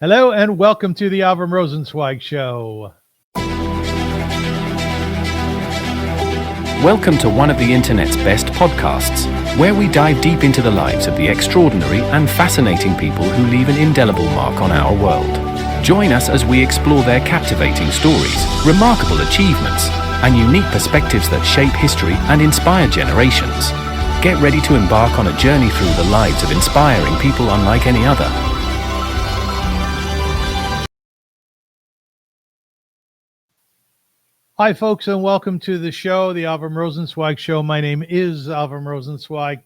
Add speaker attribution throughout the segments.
Speaker 1: Hello and welcome to the Avrum Rosensweig Show.
Speaker 2: Welcome to one of the internet's best podcasts, where we dive deep into the lives of the extraordinary and fascinating people who leave an indelible mark on our world. Join us as we explore their captivating stories, remarkable achievements, and unique perspectives that shape history and inspire generations. Get ready to embark on a journey through the lives of inspiring people unlike any other.
Speaker 1: Hi, folks, and welcome to the show, the Avrum Rosensweig Show. My name is Avrum Rosensweig.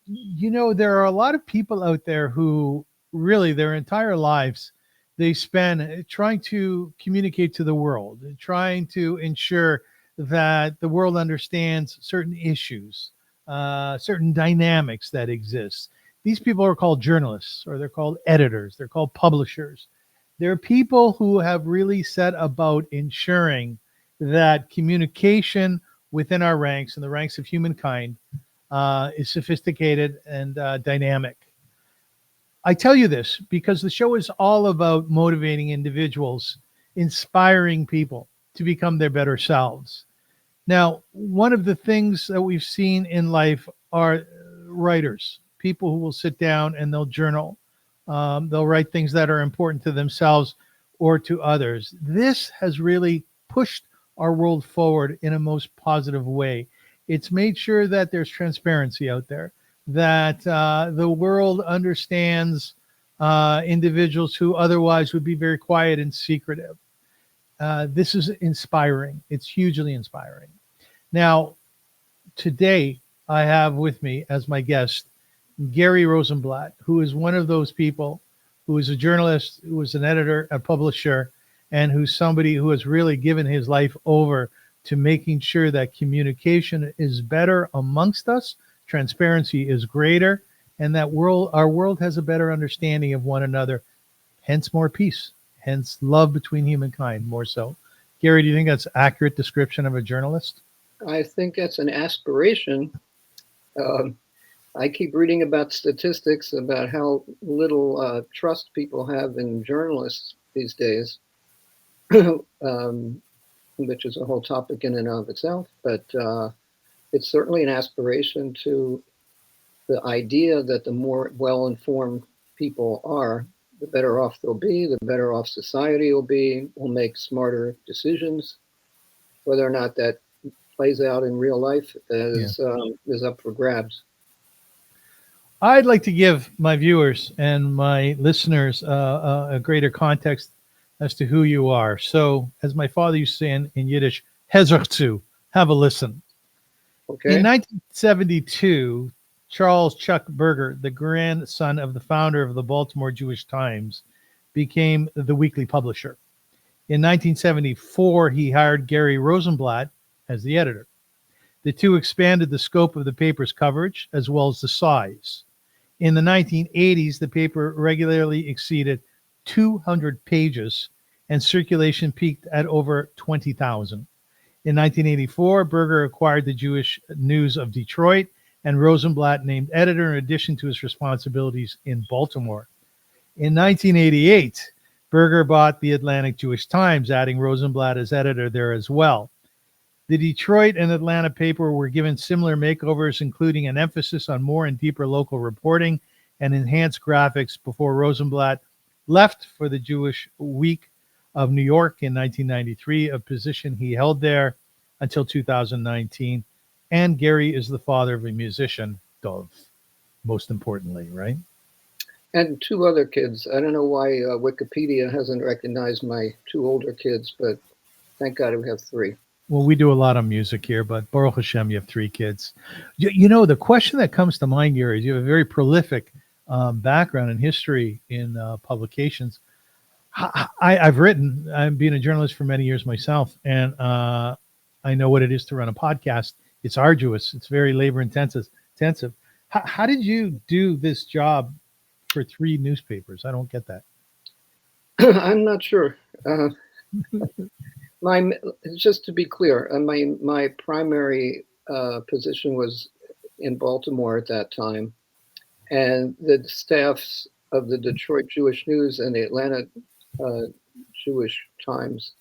Speaker 1: You know, there are a lot of people out there who really their entire lives they spend trying to communicate to the world, trying to ensure that the world understands certain issues, certain dynamics that exist. These people are called journalists, or they're called editors, they're called publishers. They're people who have really set about ensuring that communication within our ranks and the ranks of humankind is sophisticated and dynamic. I tell you this because the show is all about motivating individuals, inspiring people to become their better selves. Now, one of the things that we've seen in life are writers, people who will sit down and they'll journal. They'll write things that are important to themselves or to others. This has really pushed our world forward in a most positive way. It's made sure that there's transparency out there, that the world understands individuals who otherwise would be very quiet and secretive. This is inspiring. It's hugely inspiring. Now, today I have with me as my guest Gary Rosenblatt, who is one of those people who is a journalist, who is an editor, a publisher, and who's somebody who has really given his life over to making sure that communication is better amongst us, transparency is greater, and that our world has a better understanding of one another, hence more peace, hence love between humankind, more so. Gary, do you think that's an accurate description of a journalist?
Speaker 3: I think that's an aspiration. I keep reading about statistics about how little trust people have in journalists these days. Which is a whole topic in and of itself, but it's certainly an aspiration to the idea that the more well-informed people are, the better off they'll be, the better off society will be, will make smarter decisions. Whether or not that plays out in real life is up for grabs.
Speaker 1: I'd like to give my viewers and my listeners a greater context as to who you are. So, as my father used to say in Yiddish, Hezer zu, have a listen.
Speaker 3: Okay.
Speaker 1: In 1972, Charles Chuck Berger, the grandson of the founder of the Baltimore Jewish Times, became the weekly publisher. In 1974, he hired Gary Rosenblatt as the editor. The two expanded the scope of the paper's coverage as well as the size. In the 1980s, the paper regularly exceeded 200 pages, and circulation peaked at over 20,000. In 1984, Berger acquired the Jewish News of Detroit, and Rosenblatt named editor in addition to his responsibilities in Baltimore. In 1988, Berger bought the Atlantic Jewish Times, adding Rosenblatt as editor there as well. The Detroit and Atlanta paper were given similar makeovers, including an emphasis on more and deeper local reporting and enhanced graphics before Rosenblatt left for the Jewish Week of New York in 1993, a position he held there until 2019. And Gary is the father of a musician, Dov, most importantly, right?
Speaker 3: And two other kids. I don't know why Wikipedia hasn't recognized my two older kids, but thank God we have three.
Speaker 1: Well, we do a lot of music here, but Baruch Hashem, you have three kids. You know, the question that comes to mind, Gary, is you have a very prolific background in history in publications. I've written, I've been a journalist for many years myself, and I know what it is to run a podcast. It's arduous. It's very labor intensive. How did you do this job for three newspapers? I don't get that.
Speaker 3: I'm not sure. Just to be clear, my primary position was in Baltimore at that time, and the staffs of the Detroit Jewish News and the Atlanta Jewish Times.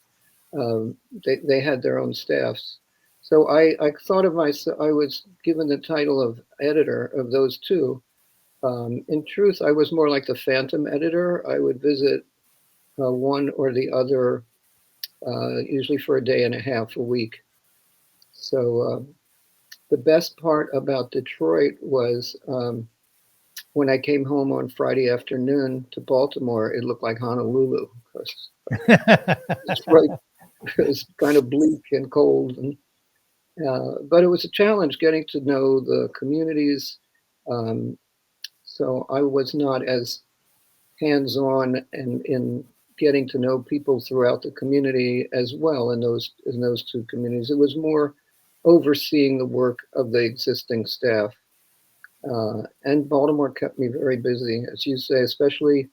Speaker 3: They had their own staffs. So I thought of myself, I was given the title of editor of those two. In truth, I was more like the phantom editor. I would visit one or the other, usually for a day and a half, a week. So the best part about Detroit was when I came home on Friday afternoon to Baltimore, it looked like Honolulu. It's right, it was kind of bleak and cold, and but it was a challenge getting to know the communities. So I was not as hands-on and in getting to know people throughout the community as well in those two communities. It was more overseeing the work of the existing staff. And Baltimore kept me very busy, as you say, especially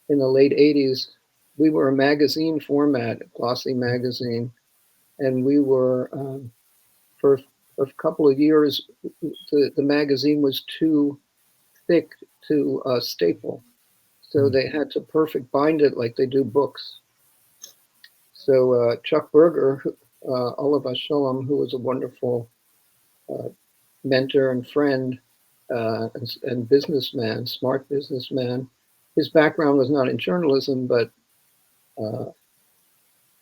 Speaker 3: in the late 80s. We were a magazine format, a glossy magazine, and we were, for a couple of years, the magazine was too thick to staple. So they had to perfect bind it like they do books. So Chuck Berger, Olav Shalom, who was a wonderful mentor and friend and businessman, smart businessman. His background was not in journalism, but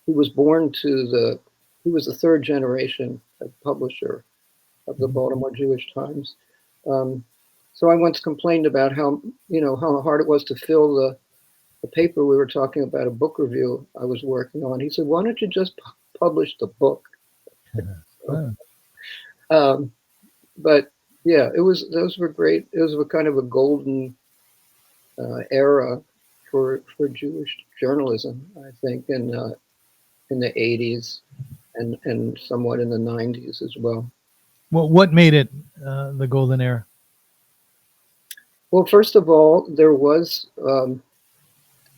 Speaker 3: he was he was the third generation publisher of the Baltimore Jewish Times. So I once complained about how hard it was to fill the paper. We were talking about a book review I was working on. He said, "Why don't you just publish the book?" But yeah, those were great. It was kind of a golden era for Jewish journalism, I think, in the 80s and somewhat in the 90s as well.
Speaker 1: Well, what made it the golden era?
Speaker 3: Well, first of all, there was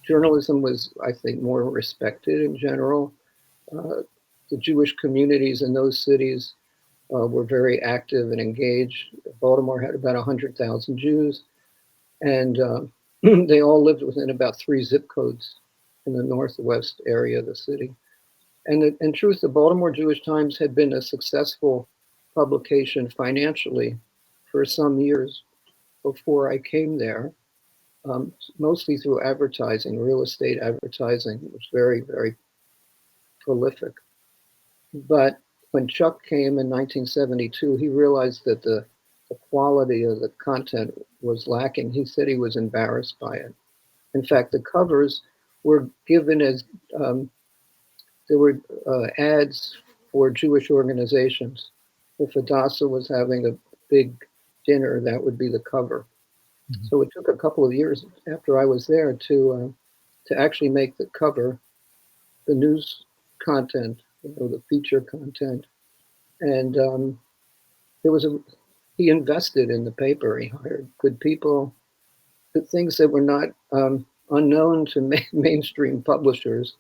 Speaker 3: journalism was, I think, more respected in general. The Jewish communities in those cities were very active and engaged. Baltimore had about 100,000 Jews, and they all lived within about 3 zip codes in the northwest area of the city. And in truth, the Baltimore Jewish Times had been a successful publication financially for some years before I came there, mostly through advertising, real estate advertising. It was very, very prolific. But when Chuck came in 1972, he realized that the quality of the content was lacking. He said he was embarrassed by it. In fact, the covers were given as there were ads for Jewish organizations. If Hadassah was having a big dinner, that would be the cover. Mm-hmm. So it took a couple of years after I was there to actually make the cover, the news content, the feature content. And he invested in the paper. He hired good people, good things that were not unknown to mainstream publishers,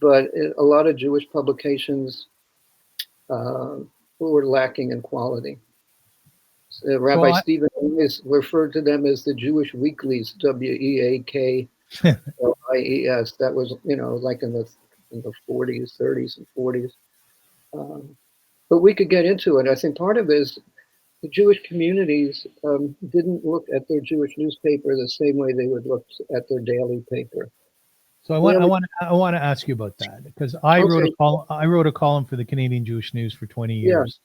Speaker 3: but a lot of Jewish publications were lacking in quality. Rabbi Stephen Weiss referred to them as the Jewish weeklies, WEAKLIES. That was, like in the 40s, 30s, and 40s. But we could get into it. I think part of it is the Jewish communities didn't look at their Jewish newspaper the same way they would look at their daily paper.
Speaker 1: So I want to ask you about that, because I wrote a column for the Canadian Jewish News for 20 years.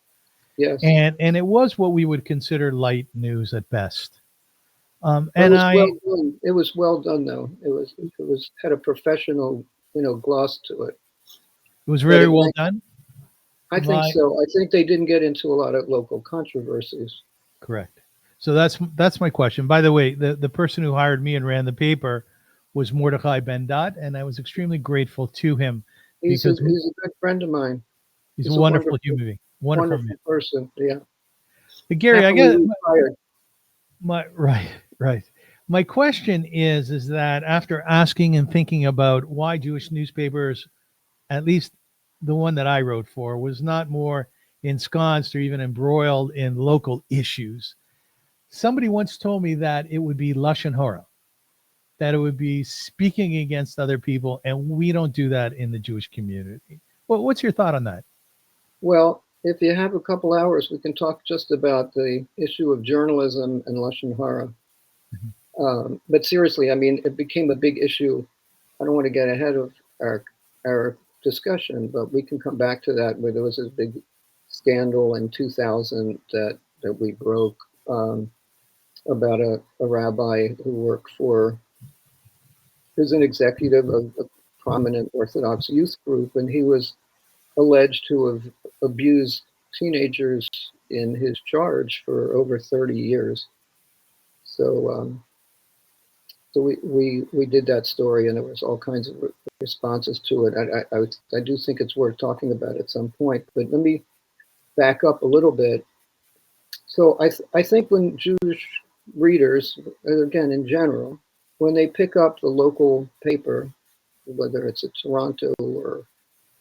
Speaker 3: Yes.
Speaker 1: And it was what we would consider light news at best.
Speaker 3: It was well done though. It had a professional, gloss to it.
Speaker 1: It was very well done.
Speaker 3: I think so. I think they didn't get into a lot of local controversies.
Speaker 1: Correct. So that's my question. By the way, the person who hired me and ran the paper was Mordechai Ben-Dat, and I was extremely grateful to him.
Speaker 3: He's a good friend of mine.
Speaker 1: He's a wonderful human being. Wonderful
Speaker 3: person. Yeah.
Speaker 1: But Gary, I guess right. My question is that after asking and thinking about why Jewish newspapers, at least the one that I wrote for, was not more ensconced or even embroiled in local issues, somebody once told me that it would be Lashon Hara. that it would be speaking against other people, and we don't do that in the Jewish community. Well, what's your thought on that?
Speaker 3: Well, if you have a couple hours, we can talk just about the issue of journalism and Lashon Hara. But seriously, I mean, it became a big issue. I don't want to get ahead of our discussion, but we can come back to that, where there was this big scandal in 2000 that we broke, about a rabbi who worked for, who's an executive of a prominent Orthodox youth group, and he was alleged to have abused teenagers in his charge for over 30 years. So we did that story, and there was all kinds of responses to it. I do think it's worth talking about at some point, but let me back up a little bit. So I think when Jewish readers, again in general, when they pick up the local paper, whether it's a Toronto or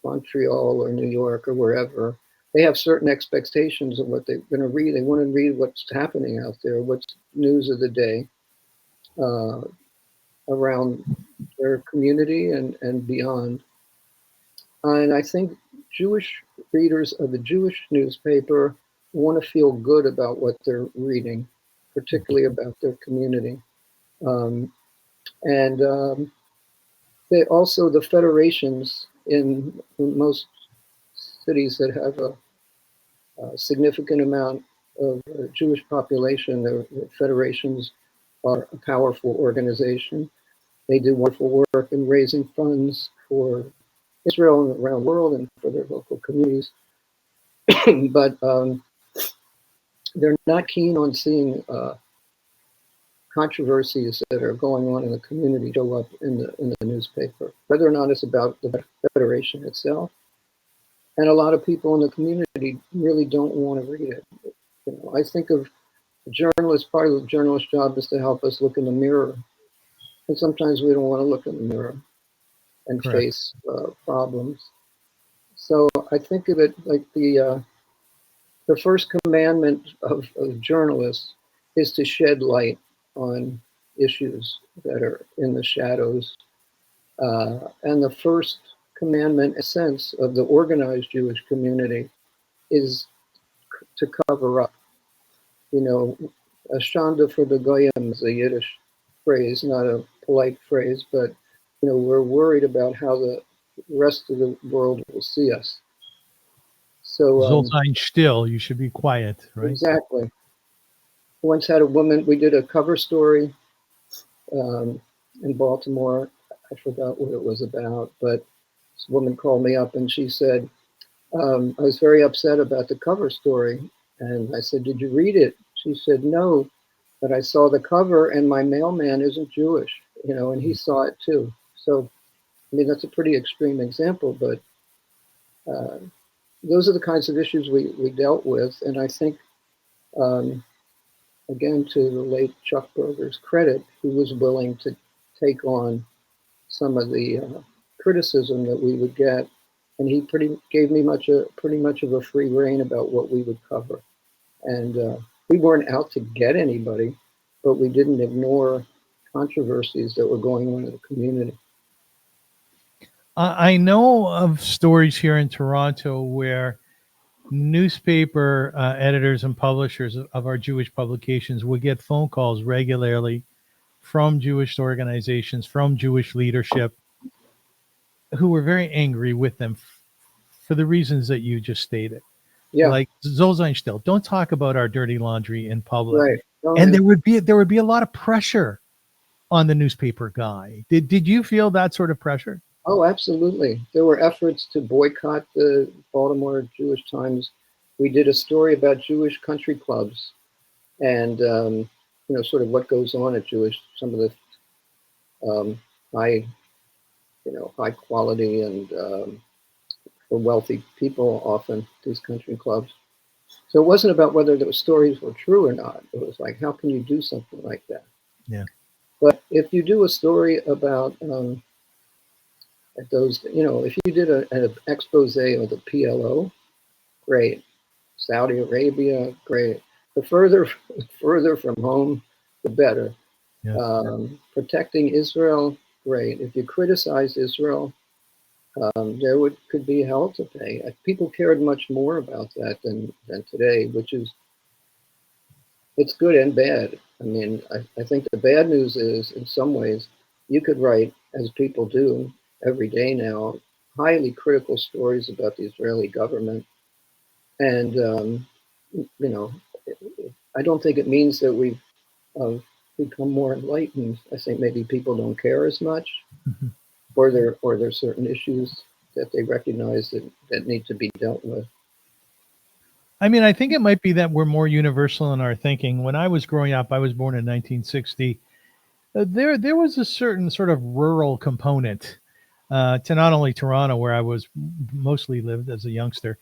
Speaker 3: Montreal or New York or wherever, they have certain expectations of what they're going to read. They want to read what's happening out there, what's news of the day around their community and beyond. And I think Jewish readers of a Jewish newspaper want to feel good about what they're reading, particularly about their community. They also, the federations in most cities that have a significant amount of Jewish population, the federations are a powerful organization. They do wonderful work in raising funds for Israel and around the world and for their local communities. But they're not keen on seeing controversies that are going on in the community show up in the newspaper, whether or not it's about the federation itself. And a lot of people in the community really don't want to read it. You know, I think of the journalist, part of the journalist's job is to help us look in the mirror. And sometimes we don't want to look in the mirror and
Speaker 1: Correct.
Speaker 3: face problems. So I think of it like the first commandment of journalists is to shed light on issues that are in the shadows. And the first commandment, in a sense, of the organized Jewish community is to cover up. You know, a shanda for the goyim is a Yiddish phrase, not a polite phrase, but, you know, we're worried about how the rest of the world will see us. So,
Speaker 1: Zoltan still, you should be quiet, right?
Speaker 3: exactly. Once had a woman, we did a cover story in Baltimore. I forgot what it was about, but this woman called me up and she said, I was very upset about the cover story. And I said, did you read it? She said, no, but I saw the cover and my mailman isn't Jewish, you know, and he saw it too. So, I mean, that's a pretty extreme example, but those are the kinds of issues we dealt with. And I think, again, to the late Chuck Berger's credit, he was willing to take on some of the criticism that we would get, and he gave me pretty much of a free rein about what we would cover. And we weren't out to get anybody, but we didn't ignore controversies that were going on in the community.
Speaker 1: I know of stories here in Toronto where newspaper editors and publishers of our Jewish publications would get phone calls regularly from Jewish organizations, from Jewish leadership, who were very angry with them for the reasons that you just stated.
Speaker 3: Yeah,
Speaker 1: like Zoltan still, don't talk about our dirty laundry in public.
Speaker 3: right. Oh,
Speaker 1: And
Speaker 3: yeah.
Speaker 1: there would be a lot of pressure on the newspaper guy. Did you feel that sort of pressure?
Speaker 3: Oh, absolutely. There were efforts to boycott the Baltimore Jewish Times. We did a story about Jewish country clubs and, you know, sort of what goes on at some of the high quality and for wealthy people, often these country clubs. So it wasn't about whether those stories were true or not. It was like, how can you do something like that?
Speaker 1: Yeah.
Speaker 3: But if you do a story about those, you know, if you did an expose of the PLO, great. Saudi Arabia, great. The further from home, the better.
Speaker 1: Yes.
Speaker 3: Protecting Israel, great. If you criticize Israel, there could be hell to pay. People cared much more about that than today, which is, it's good and bad. I mean, I think the bad news is, in some ways, you could write, as people do every day now, highly critical stories about the Israeli government. And, you know, I don't think it means that we've become more enlightened. I think maybe people don't care as much,
Speaker 1: Mhm.
Speaker 3: or there's certain issues that they recognize that need to be dealt with.
Speaker 1: I mean, I think it might be that we're more universal in our thinking. When I was growing up, I was born in 1960. There was a certain sort of rural component to not only Toronto, where I was mostly lived as a youngster,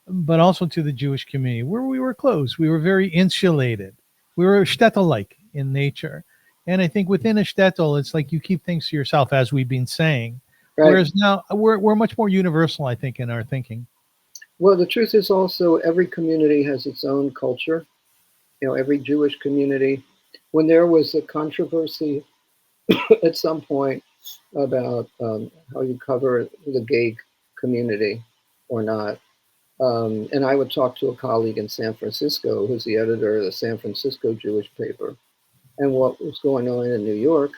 Speaker 1: but also to the Jewish community, where we were close. We were very insulated. We were shtetl-like in nature. And I think within a shtetl, it's like you keep things to yourself, as we've been saying.
Speaker 3: Right.
Speaker 1: Whereas now we're much more universal, I think, in our thinking.
Speaker 3: Well, the truth is also every community has its own culture. You know, every Jewish community. When there was a controversy at some point about how you cover the gay community or not, and I would talk to a colleague in San Francisco who's the editor of the San Francisco Jewish paper, and what was going on in New York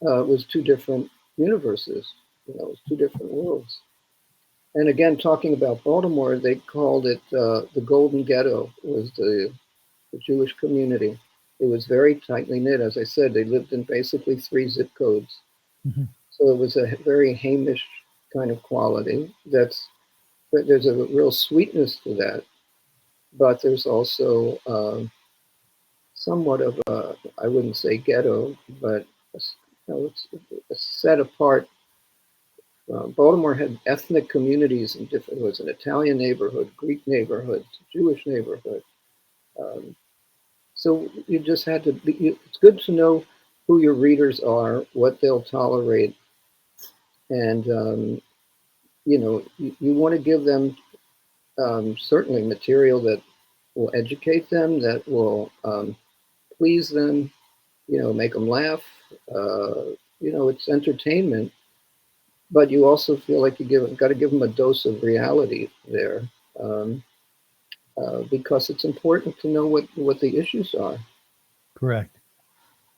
Speaker 3: was two different universes. You know, it was two different worlds. And again, talking about Baltimore, they called it the Golden Ghetto. Was the Jewish community. It was very tightly knit. As I said, they lived in basically 3 zip codes.
Speaker 1: Mhm.
Speaker 3: So it was a very Hamish kind of quality. There's a real sweetness to that, but there's also somewhat of a, I wouldn't say ghetto, but it's a set apart. Baltimore had ethnic communities in different. It was an Italian neighborhood, Greek neighborhood, Jewish neighborhood. Um, So you just had to be, it's good to know who your readers are, what they'll tolerate. And, you want to give them certainly material that will educate them, that will please them, make them laugh. It's entertainment, but you also feel like got to give them a dose of reality there, um, because it's important to know what the issues are.
Speaker 1: Correct.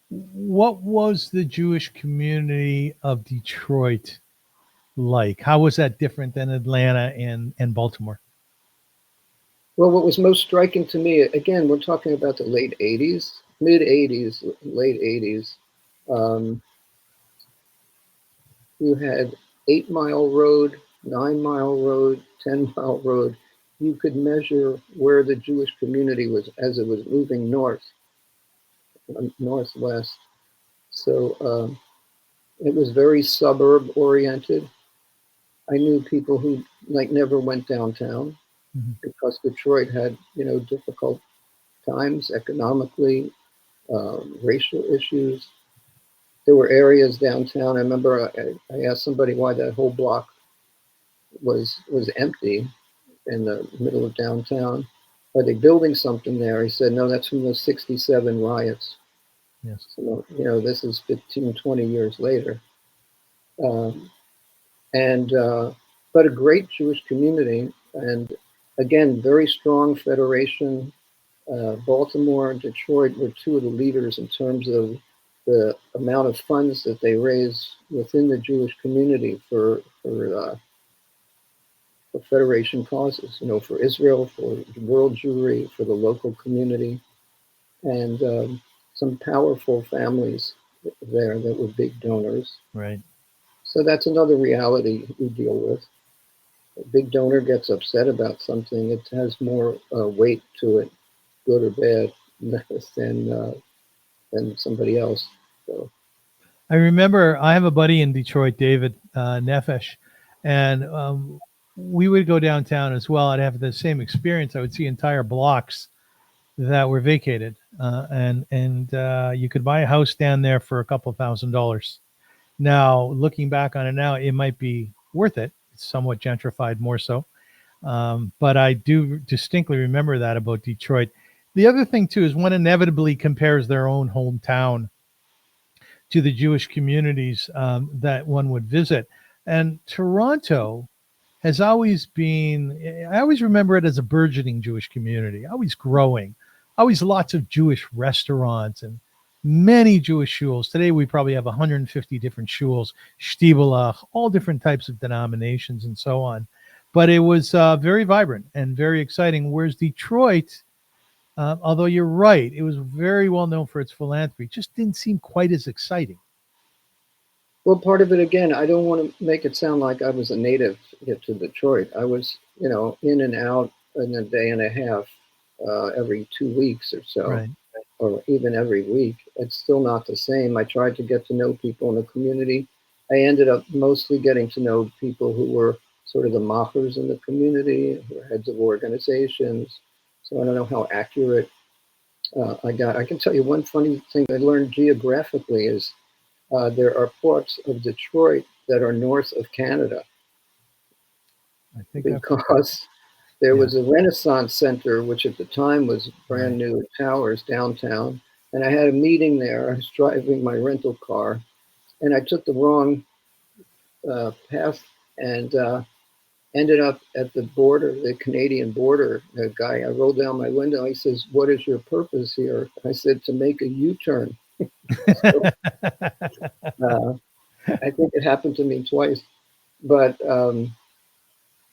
Speaker 1: What was the Jewish community of Detroit like? How was that different than Atlanta and Baltimore?
Speaker 3: Well, what was most striking to me, again, we're talking about the late 80s, mid 80s, late 80s. Um, you had 8 Mile Road, 9 Mile Road, 10 Mile Road. You could measure where the Jewish community was as it was moving northwest. So it was very suburb oriented. I knew people who never went downtown
Speaker 1: Mhm.
Speaker 3: because Detroit had, difficult times economically, racial issues. There were areas downtown. I remember I asked somebody why that whole block was empty in the middle of downtown. Are they building something there? He said, no, that's from those 67 riots.
Speaker 1: Yes.
Speaker 3: So, this is 15, 20 years later. Um, and But a great Jewish community. And again, very strong federation. Baltimore and Detroit were two of the leaders in terms of the amount of funds that they raise within the Jewish community for Federation causes, for Israel, for world Jewry, for the local community, and some powerful families there that were big donors.
Speaker 1: Right.
Speaker 3: So that's another reality we deal with. A big donor gets upset about something, it has more weight to it, good or bad, than somebody else. So
Speaker 1: I remember I have a buddy in Detroit, David Nefesh, and we would go downtown as well. I'd have the same experience. I would see entire blocks that were vacated, and you could buy a house down there for a couple of $1,000s. Now, looking back on it now, it might be worth it. It's somewhat gentrified, more so, but I do distinctly remember that about Detroit. The other thing too is one inevitably compares their own hometown to the Jewish communities that one would visit. And Toronto has always been, I always remember it as a burgeoning Jewish community, always growing, always lots of Jewish restaurants and many Jewish shuls. Today, we probably have 150 different shuls, shtibelach, all different types of denominations and so on. But it was very vibrant and very exciting. Whereas Detroit, although you're right, it was very well known for its philanthropy, just didn't seem quite as exciting.
Speaker 3: Well, part of it, again, I don't want to make it sound like I was a native here to Detroit. I was, in and out in a day and a half every 2 weeks or so,
Speaker 1: Right.
Speaker 3: or even every week. It's still not the same. I tried to get to know people in the community. I ended up mostly getting to know people who were sort of the machers in the community, who were heads of organizations. So I don't know how accurate I got. I can tell you one funny thing I learned geographically is there are parts of Detroit that are north of Canada
Speaker 1: I think
Speaker 3: because there was a Renaissance Center, which at the time was brand new towers downtown. And I had a meeting there. I was driving my rental car and I took the wrong path and ended up at the border, the Canadian border. The guy, I rolled down my window. He says, "What is your purpose here?" I said, "To make a U-turn." So, I think it happened to me twice, but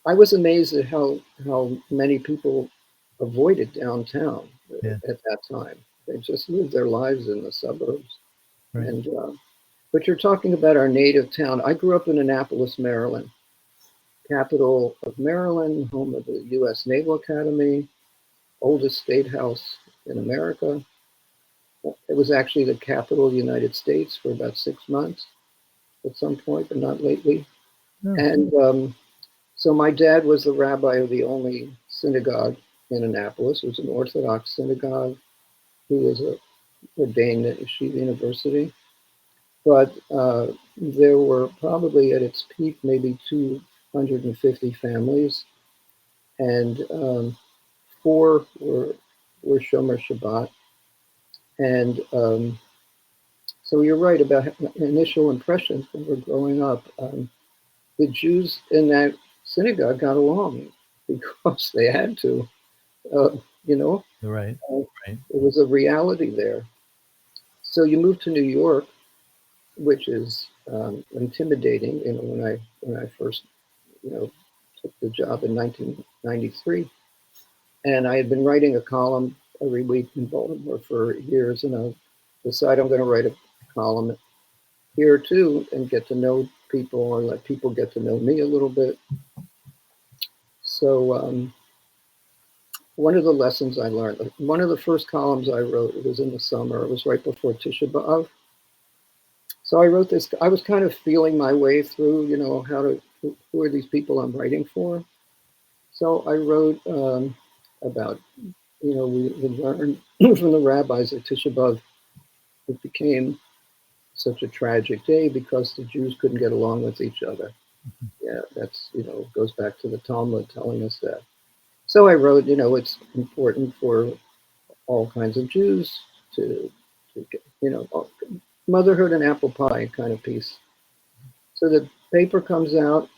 Speaker 3: I was amazed at how many people avoided downtown at that time. They just lived their lives in the suburbs.
Speaker 1: Right.
Speaker 3: And but you're talking about our native town. I grew up in Annapolis, Maryland, capital of Maryland, home of the U.S. Naval Academy, oldest state house in America. It was actually the capital of the United States for about 6 months at some point, but not lately.
Speaker 1: No.
Speaker 3: And so my dad was the rabbi of the only synagogue in Annapolis. It was an Orthodox synagogue. He was ordained at Yeshiva University. But there were probably at its peak maybe 250 families, and 4 were Shomer Shabbat. And so you're right about initial impressions when we're growing up. The Jews in that synagogue got along because they had to,
Speaker 1: Right.
Speaker 3: It was a reality there. So you move to New York, which is intimidating. When I first, took the job in 1993, and I had been writing a column every week in Baltimore for years, and I decided I'm going to write a column here too and get to know people or let people get to know me a little bit. So one of the lessons I learned, one of the first columns I wrote, it was in the summer, it was right before Tisha B'Av. So I wrote this, I was kind of feeling my way through, who are these people I'm writing for? So I wrote about, we learned from the rabbis at Tisha B'Av, it became such a tragic day because the Jews couldn't get along with each other. Yeah, that's, goes back to the Talmud telling us that. So I wrote, it's important for all kinds of Jews to get, motherhood and apple pie kind of piece. So the paper comes out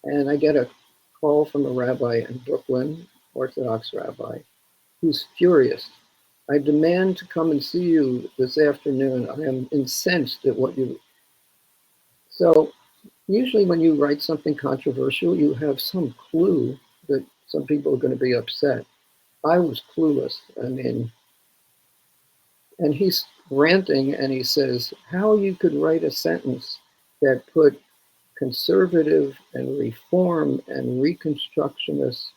Speaker 3: and I get a call from a rabbi in Brooklyn, Orthodox rabbi, who's furious. "I demand to come and see you this afternoon. I am incensed at what you..." So usually when you write something controversial, you have some clue that some people are going to be upset. I was clueless. I mean, and he's ranting and he says, how you could write a sentence that put conservative and reform and reconstructionist,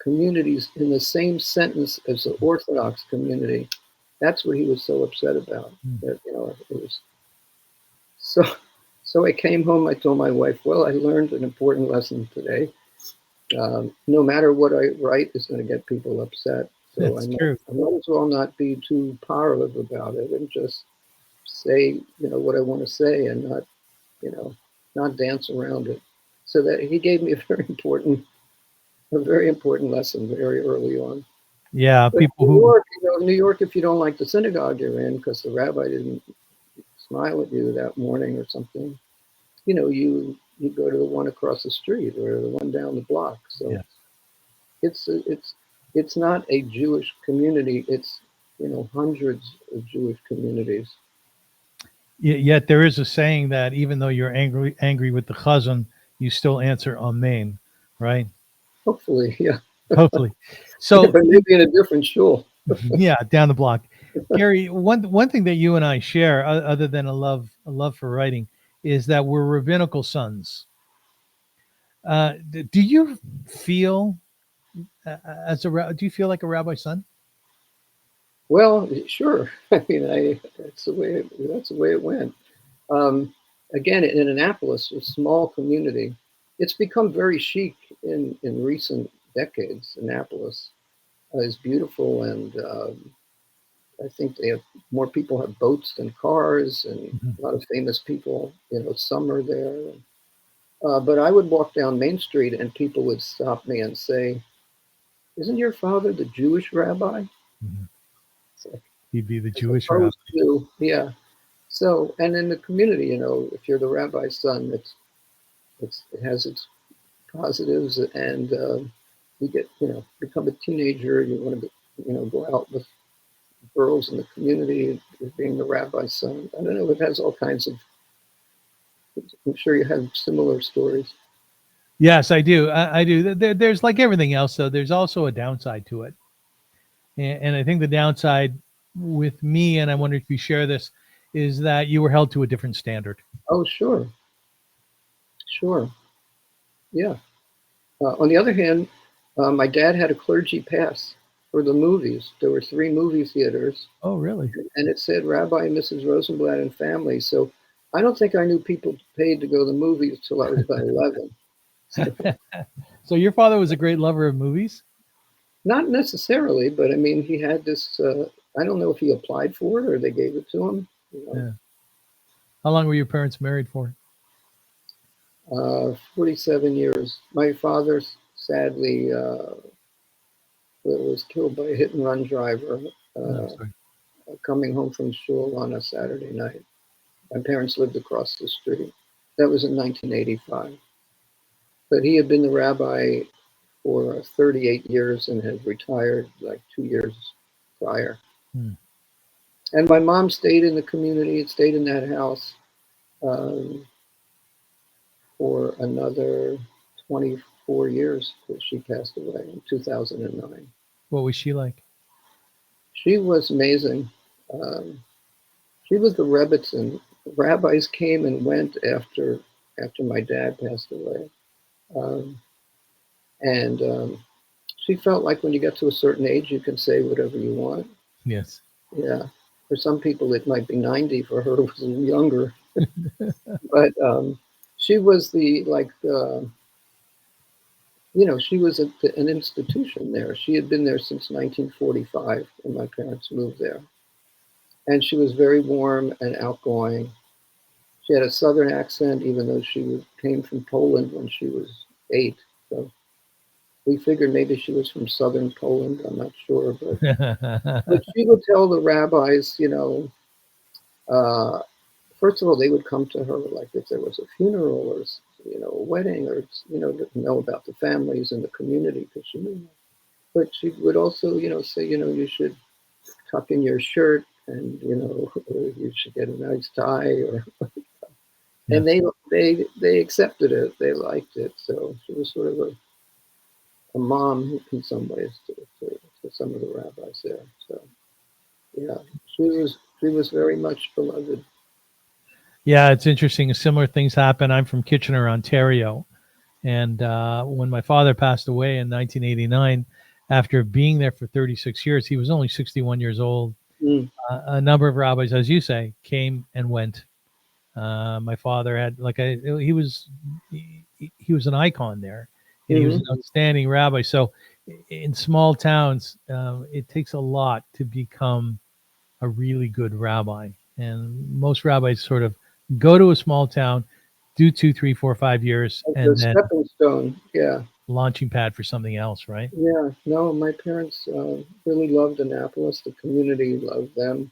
Speaker 3: communities in the same sentence as the Orthodox community. That's what he was so upset about. That, it was so. So I came home. I told my wife, "Well, I learned an important lesson today. No matter what I write is going to get people upset. So I might as well not be too parlous about it and just say, what I want to say and not, not dance around it." So that he gave me a very important lesson very early on.
Speaker 1: Yeah,
Speaker 3: But
Speaker 1: people
Speaker 3: New
Speaker 1: who,
Speaker 3: York, New York, if you don't like the synagogue you're in because the rabbi didn't smile at you that morning or something, you go to the one across the street or the one down the block. So
Speaker 1: yeah,
Speaker 3: it's not a Jewish community. It's hundreds of Jewish communities.
Speaker 1: yet there is a saying that even though you're angry with the chazan, you still answer amen, right?
Speaker 3: Hopefully, yeah.
Speaker 1: Hopefully.
Speaker 3: Yeah,
Speaker 1: So
Speaker 3: but maybe in a different shul.
Speaker 1: yeah, down the block. Gary, one thing that you and I share, other than a love for writing, is that we're rabbinical sons. Do you feel do you feel like a rabbi son?
Speaker 3: Well, sure. I mean, that's the way it went. Um, Again, in Annapolis, a small community, it's become very chic in recent decades. Annapolis is beautiful, and I think they have more people have boats than cars, and
Speaker 1: Mhm.
Speaker 3: a lot of famous people, summer there. But I would walk down Main Street, and people would stop me and say, "Isn't your father the Jewish rabbi?"
Speaker 1: Mhm.
Speaker 3: It's like,
Speaker 1: He'd be the
Speaker 3: as
Speaker 1: Jewish rabbi.
Speaker 3: opposed to, yeah. So, and in the community, if you're the rabbi's son, it has its positives, and you get, become a teenager, you want to, go out with girls in the community, being the rabbi's son. I don't know, it has all kinds of, I'm sure you have similar stories.
Speaker 1: Yes, I do. I do. There's like everything else, though. There's also a downside to it, and I think the downside with me, and I wonder if you share this, is that you were held to a different standard.
Speaker 3: Oh, sure, sure, yeah. On the other hand, my dad had a clergy pass for the movies. There were 3 movie theaters,
Speaker 1: Oh, really?
Speaker 3: and it said Rabbi and Mrs. Rosenblatt and family. So I don't think I knew people paid to go to the movies till I was about 11. So
Speaker 1: So your father was a great lover of movies.
Speaker 3: not necessarily, but I mean, he had this. I don't know if he applied for it or they gave it to him.
Speaker 1: Yeah. How long were your parents married for?
Speaker 3: 47 years. My father sadly was killed by a hit and run driver
Speaker 1: No,
Speaker 3: uh,
Speaker 1: sorry.
Speaker 3: coming home from school on a Saturday night. My parents lived across the street. That was in 1985. But he had been the rabbi for 38 years and had retired like 2 years prior.
Speaker 1: Hmm.
Speaker 3: And my mom stayed in the community, stayed in that house um, for another 24 years till she passed away in 2009.
Speaker 1: What was she like?
Speaker 3: She was amazing. Um, she was the Rebbitzin. Rabbis came and went after my dad passed away. Um, and she felt like when you get to a certain age, you can say whatever you want.
Speaker 1: Yes.
Speaker 3: Yeah. For some people, it might be 90. For her, it was younger. But she was she was at an institution there. She had been there since 1945 when my parents moved there. And she was very warm and outgoing. She had a southern accent, even though came from Poland when she was 8. So we figured maybe she was from southern Poland. I'm not sure, but she would tell the rabbis, uh, first of all, they would come to her like if there was a funeral or a wedding or to know about the families and the community because she knew. But she would also say you should tuck in your shirt and you should get a nice tie or and
Speaker 1: Yes.
Speaker 3: they accepted it. They liked it. So she was sort of a mom in some ways to some of the rabbis there. So yeah, she was very much beloved.
Speaker 1: Yeah, it's interesting. Similar things happen. I'm from Kitchener, Ontario. And when my father passed away in 1989, after being there for 36 years, he was only 61 years old.
Speaker 3: Mm,
Speaker 1: A number of rabbis, as you say, came and went. My father had he was an icon there, and he was an
Speaker 3: hmm
Speaker 1: outstanding rabbi. So in small towns, it takes a lot to become a really good rabbi, and most rabbis sort of go to a small town, do 2, 3, 4, 5 years,
Speaker 3: Like the
Speaker 1: and then
Speaker 3: stepping stone. Yeah.
Speaker 1: launching pad for something else, right?
Speaker 3: Yeah, no, my parents really loved Annapolis. The community loved them.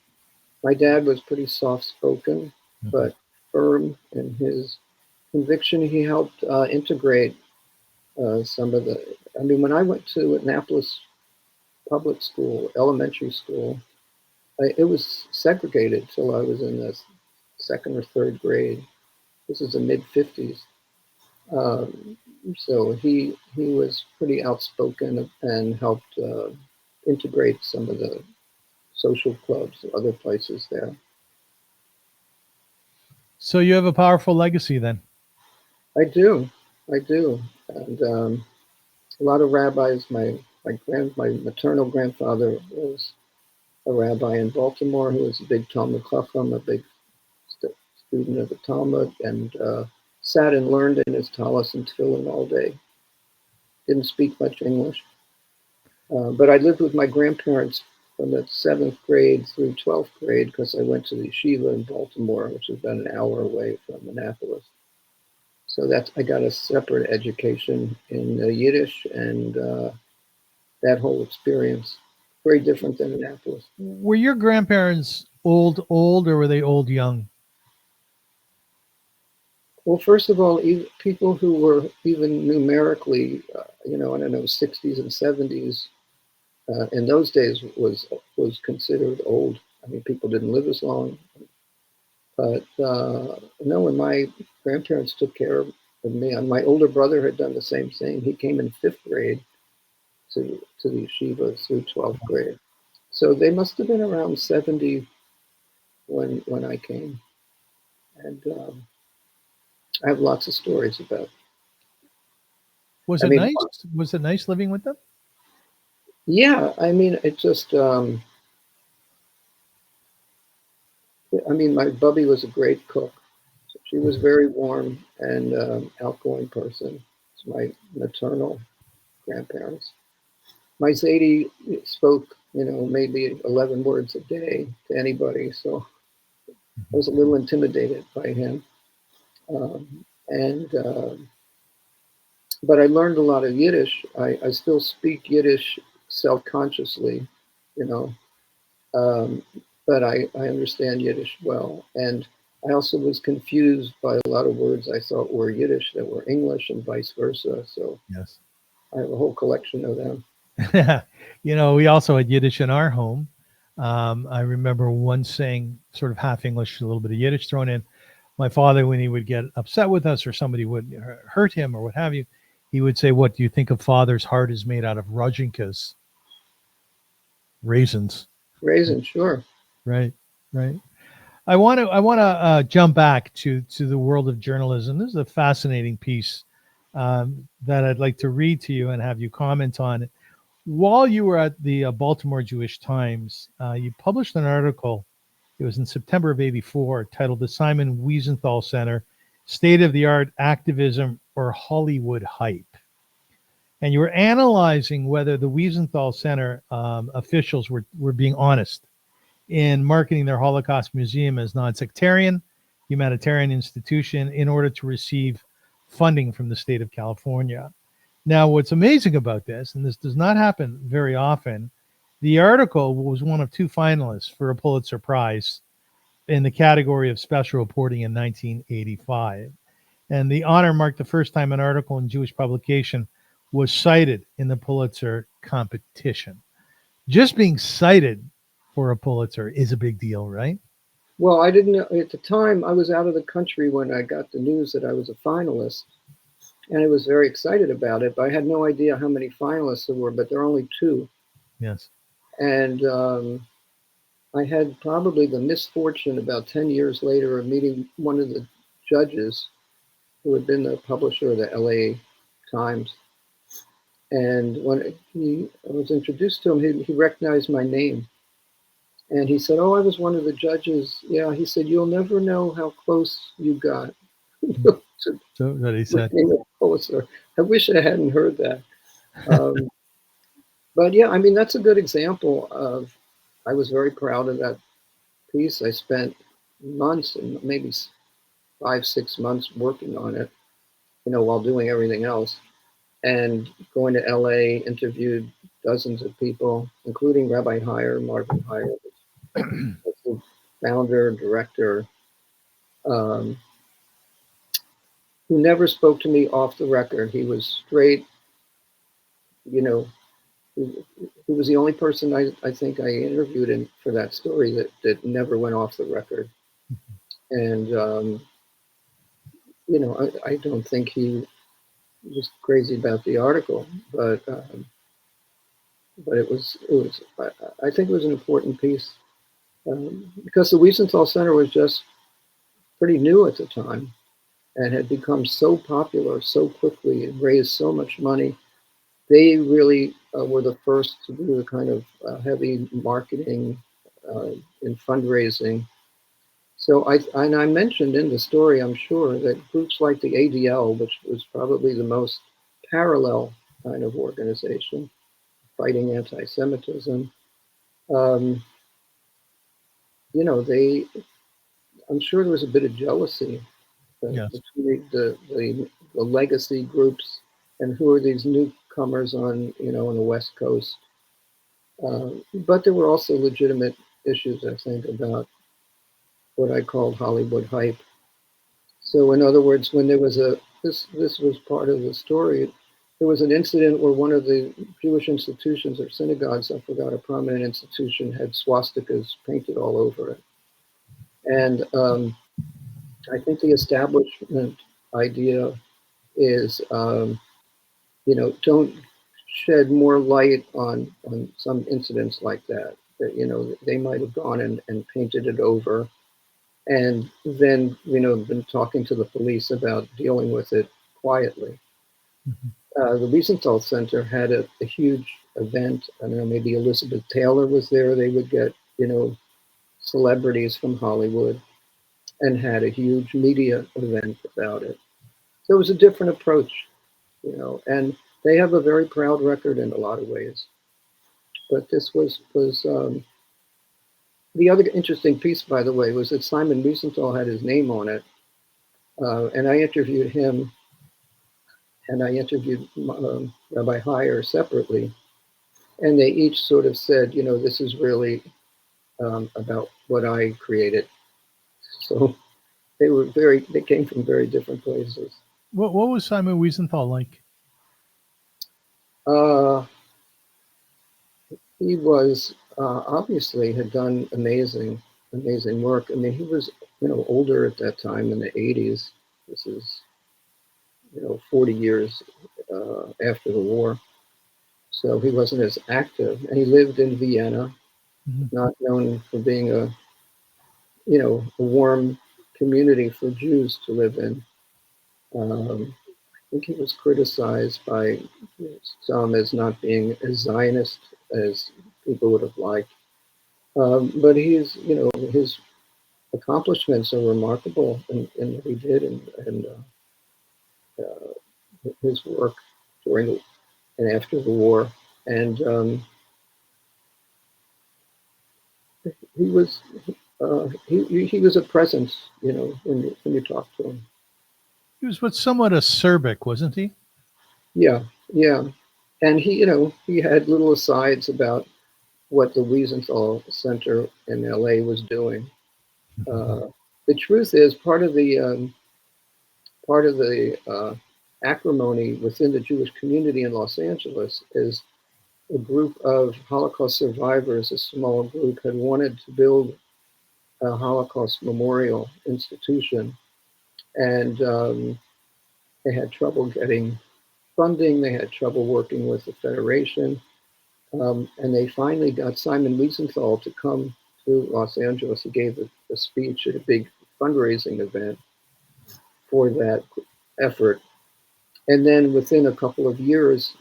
Speaker 3: My dad was pretty soft-spoken,
Speaker 1: Mhm.
Speaker 3: but firm in his conviction. He helped integrate some of the. I mean, when I went to Annapolis public school, elementary school, it was segregated till I was in the second or third grade. This is the mid '50s. Um, so he was pretty outspoken and helped integrate some of the social clubs, other places there.
Speaker 1: So you have a powerful legacy then.
Speaker 3: I do, I do, and a lot of rabbis. My maternal grandfather was a rabbi in Baltimore who was a big Talmud Chacham, a big student of the Talmud, and sat and learned in his tallis and tefillin all day. Didn't speak much English. But I lived with my grandparents from the seventh grade through 12th grade because I went to the yeshiva in Baltimore, which is about an hour away from Annapolis. So I got a separate education in Yiddish and that whole experience. Very different than Annapolis.
Speaker 1: Were your grandparents old, or were they old young?
Speaker 3: Well, first of all, people who were even numerically, I don't know, 60s and 70s, in those days was considered old. I mean, people didn't live as long. But no, and my grandparents took care of me. And my older brother had done the same thing. He came in fifth grade to the yeshiva through 12th grade. So they must have been around 70 when I came. And I have lots of stories about.
Speaker 1: Was
Speaker 3: I
Speaker 1: it
Speaker 3: mean,
Speaker 1: nice? Was it nice living with them?
Speaker 3: yeah. I mean, it just. I mean, my Bubby was a great cook. So she was very warm and outgoing person. It's my maternal grandparents. My Zadie spoke, maybe 11 words a day to anybody, so I was a little intimidated by him. And but I learned a lot of Yiddish. I still speak Yiddish self-consciously, you know, um, but I understand Yiddish well. And I also was confused by a lot of words I thought were Yiddish that were English and vice versa. So
Speaker 1: Yes.
Speaker 3: I have a whole collection of them.
Speaker 1: We also had Yiddish in our home. I remember once saying sort of half English, a little bit of Yiddish thrown in. My father, when he would get upset with us or somebody would hurt him or what have you, he would say, "What do you think a father's heart is made out of? Rajinkas, raisins."
Speaker 3: Raisin, sure.
Speaker 1: Right, right. I want to jump back to the world of journalism. This is a fascinating piece that I'd like to read to you and have you comment on. While you were at the Baltimore Jewish Times, you published an article. It was in September of '84, titled "The Simon Wiesenthal Center: State of the Art Activism or Hollywood Hype." And you were analyzing whether the Wiesenthal Center officials were being honest in marketing their Holocaust Museum as non-sectarian, humanitarian institution in order to receive funding from the state of California. Now, what's amazing about this, and this does not happen very often, the article was one of two finalists for a Pulitzer Prize in the category of special reporting in 1985. And the honor marked the first time an article in Jewish publication was cited in the Pulitzer competition. Just being cited for a Pulitzer is a big deal, right?
Speaker 3: Well, I didn't know at the time. I was out of the country when I got the news that I was a finalist, and I was very excited about it. But I had no idea how many finalists there were. But there are only two,
Speaker 1: Yes.
Speaker 3: and I had probably the misfortune about 10 years later of meeting one of the judges who had been the publisher of the LA Times. And when I was introduced to him, he recognized my name. And he said, "Oh, I was one of the judges." Yeah, he said, "You'll never know how close you got to
Speaker 1: So that he said.
Speaker 3: winning a Pulitzer." I wish I hadn't heard that. Um, but yeah, I mean, that's a good example of, I was very proud of that piece. I spent months and maybe 5, 6 months working on it, while doing everything else. and going to LA, interviewed dozens of people, including Rabbi Marvin Heyer, the founder, director, um, who never spoke to me off the record. He was straight, you know, he was the only person I think I interviewed for that story that never went off the record. And, I don't think he was crazy about the article, but I think it was an important piece because the Wiesenthal Center was just pretty new at the time and had become so popular so quickly and raised so much money. They really were the first to do the kind of heavy marketing and fundraising. So I mentioned in the story, I'm sure, that groups like the ADL, which was probably the most parallel kind of organization fighting anti-Semitism, um, I'm sure there was a bit of jealousy
Speaker 1: Yes.
Speaker 3: between the legacy groups and who are these newcomers on the West Coast. But there were also legitimate issues, I think, about what I called Hollywood hype. So, in other words, when there was this was part of the story. There was an incident where one of the Jewish institutions or synagogues, I forgot, a prominent institution, had swastikas painted all over it. And I think the establishment idea is, don't shed more light on some incidents like that. That they might have gone and painted it over, and then been talking to the police about dealing with it quietly. The Wiesenthal Center had a huge event. I don't know, maybe Elizabeth Taylor was there. They would get celebrities from Hollywood and had a huge media event about it. So it was a different approach, and they have a very proud record in a lot of ways. But this was the other interesting piece, by the way, was that Simon Wiesenthal had his name on it, and I interviewed him, and I interviewed Rabbi Heyer separately, and they each sort of said, this is really about what I created. So they came from very different places.
Speaker 1: What was Simon Wiesenthal like?
Speaker 3: He was obviously had done amazing work. I mean, he was older at that time in the 80s. This is 40 years after the war, so he wasn't as active. And he lived in Vienna, not known for being a warm community for Jews to live in. I think he was criticized by some as not being as Zionist as people would have liked. But his accomplishments are remarkable in what he did and his work during and after the war. And he was a presence, when you talk to him.
Speaker 1: He was somewhat acerbic, wasn't he?
Speaker 3: Yeah. And he had little asides about what the Wiesenthal Center in LA was doing. The truth is, part of the acrimony within the Jewish community in Los Angeles is a group of Holocaust survivors, a small group, had wanted to build a Holocaust memorial institution, and they had trouble getting funding. They had trouble working with the Federation. And they finally got Simon Wiesenthal to come to Los Angeles. He gave a speech at a big fundraising event for that effort. And then within a couple of years,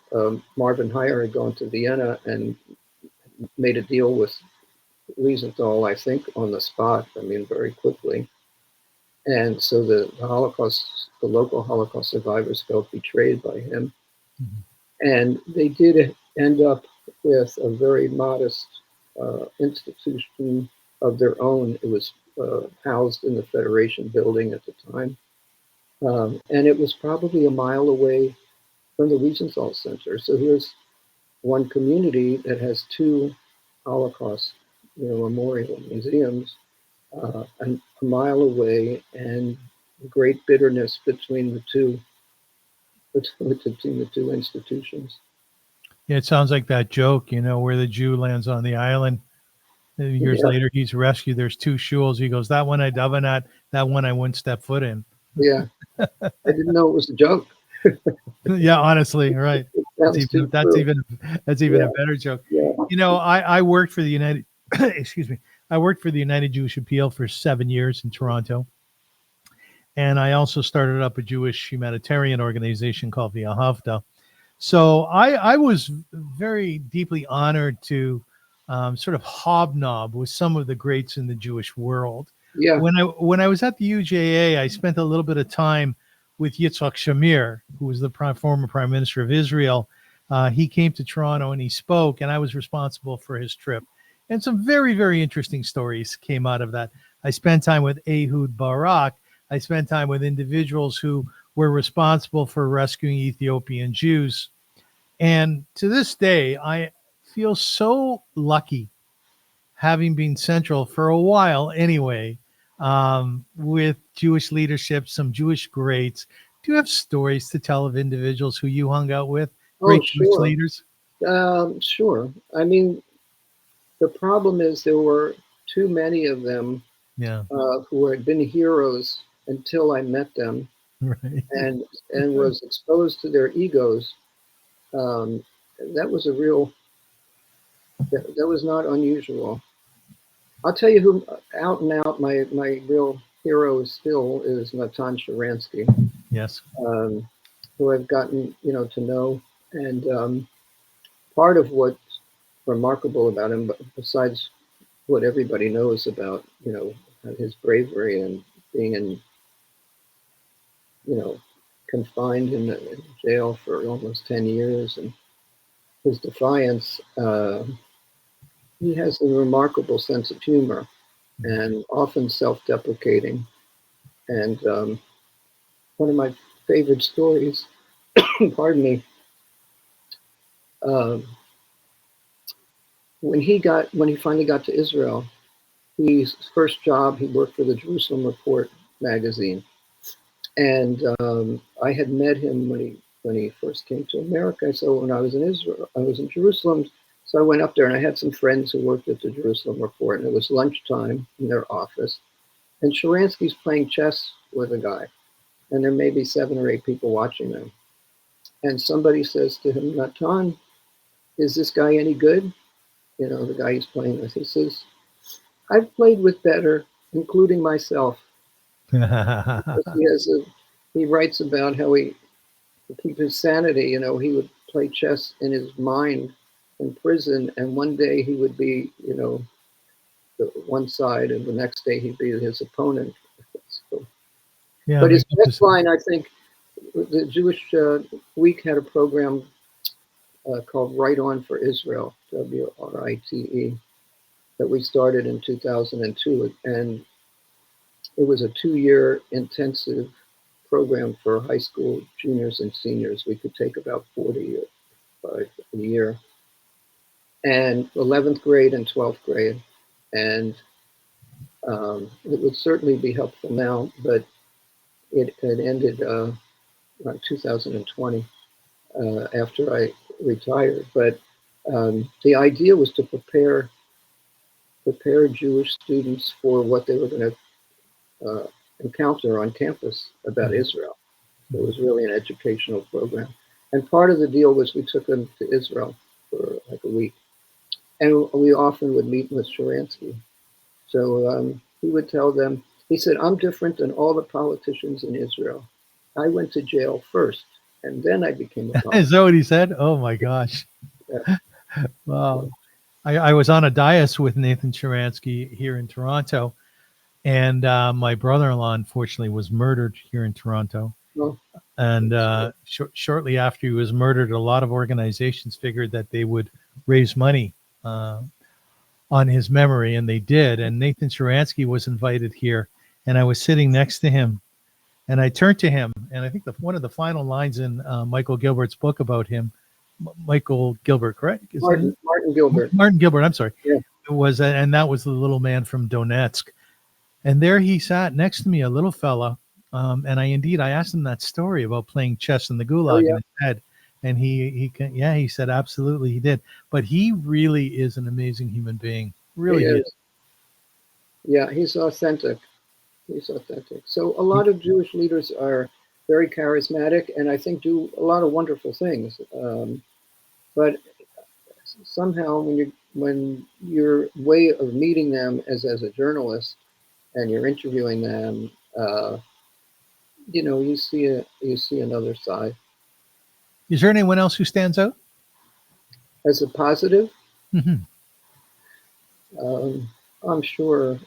Speaker 3: Marvin Heyer had gone to Vienna and made a deal with Wiesenthal, I think, on the spot, very quickly. And so the local Holocaust survivors felt betrayed by him. And they did end up with a very modest institution of their own. It was housed in the Federation building at the time. And it was probably a mile away from the Rosensweig Center. So here's one community that has two Holocaust, memorial museums a mile away, and great bitterness between the two institutions.
Speaker 1: Yeah, it sounds like that joke, where the Jew lands on the island. Years later, he's rescued. There's two shuls. He goes, that one I daven at, that one I wouldn't step foot in.
Speaker 3: Yeah, I didn't know it was a joke.
Speaker 1: Yeah, honestly, right. That's even a better joke.
Speaker 3: Yeah.
Speaker 1: I worked for the United excuse me. I worked for the United Jewish Appeal for 7 years in Toronto. And I also started up a Jewish humanitarian organization called Via Havta. So I was very deeply honored to sort of hobnob with some of the greats in the Jewish world.
Speaker 3: Yeah.
Speaker 1: When I was at the UJA, I spent a little bit of time with Yitzhak Shamir, who was the former prime minister of Israel. He came to Toronto and he spoke, and I was responsible for his trip. And some very, very interesting stories came out of that. I spent time with Ehud Barak. I spent time with individuals who were responsible for rescuing Ethiopian Jews. And to this day, I feel so lucky, having been central for a while anyway, with Jewish leadership, some Jewish greats. Do you have stories to tell of individuals who you hung out with? Great Jewish leaders?
Speaker 3: Sure. I mean, the problem is there were too many of them who had been heroes until I met them,
Speaker 1: right.
Speaker 3: and was exposed to their egos. That was that was not unusual. I'll tell you who out and out my real hero still is Natan Sharansky.
Speaker 1: Yes.
Speaker 3: Who I've gotten to know, and part of what's remarkable about him, besides what everybody knows about his bravery and being in confined in jail for almost 10 years, and his defiance, he has a remarkable sense of humor and often self-deprecating. And one of my favorite stories, pardon me, when he finally got to Israel, his first job, he worked for the Jerusalem Report magazine. And I had met him when he first came to America. So when I was in Israel, I was in Jerusalem. So I went up there, and I had some friends who worked at the Jerusalem Report, and it was lunchtime in their office. And Sharansky's playing chess with a guy, and there may be 7 or 8 people watching them. And somebody says to him, Natan, is this guy any good? The guy he's playing with. He says, I've played with better, including myself. He writes about how to keep his sanity. He would play chess in his mind in prison, and one day he would be, the one side, and the next day he'd be his opponent. So, but his best line, I think, the Jewish Week had a program called Right On for Israel, WRITE, that we started in 2002, and it was a 2-year intensive program for high school juniors and seniors. We could take about 40 a year, and 11th grade and 12th grade. And it would certainly be helpful now, but it ended around 2020 after I retired. But the idea was to prepare Jewish students for what they were going to encounter on campus about Israel. So it was really an educational program. And part of the deal was we took them to Israel for like a week. And we often would meet with Sharansky. So he would tell them, he said, I'm different than all the politicians in Israel. I went to jail first, and then I became a politician.
Speaker 1: Is that what he said? Oh, my gosh.
Speaker 3: Yeah.
Speaker 1: Wow. I was on a dais with Nathan Sharansky here in Toronto, and my brother-in-law, unfortunately, was murdered here in Toronto.
Speaker 3: Oh.
Speaker 1: And shortly after he was murdered, a lot of organizations figured that they would raise money on his memory, and they did. And Nathan Sharansky was invited here, and I was sitting next to him, And I turned to him, and I think one of the final lines in Michael Gilbert's book about him, Michael Gilbert, correct?
Speaker 3: Martin Gilbert.
Speaker 1: Martin Gilbert, I'm sorry.
Speaker 3: Yeah.
Speaker 1: It was, and that was the little man from Donetsk. And there he sat next to me, a little fella. And I asked him that story about playing chess in the Gulag in his head. And he said, absolutely, he did. But he really is an amazing human being. Really
Speaker 3: He
Speaker 1: is.
Speaker 3: Yeah, he's authentic. He's authentic. So a lot of Jewish leaders are very charismatic and I think do a lot of wonderful things. But somehow when your way of meeting them as a journalist and you're interviewing them, you see another side.
Speaker 1: Is there anyone else who stands out?
Speaker 3: As a positive,
Speaker 1: Mm-hmm.
Speaker 3: I'm sure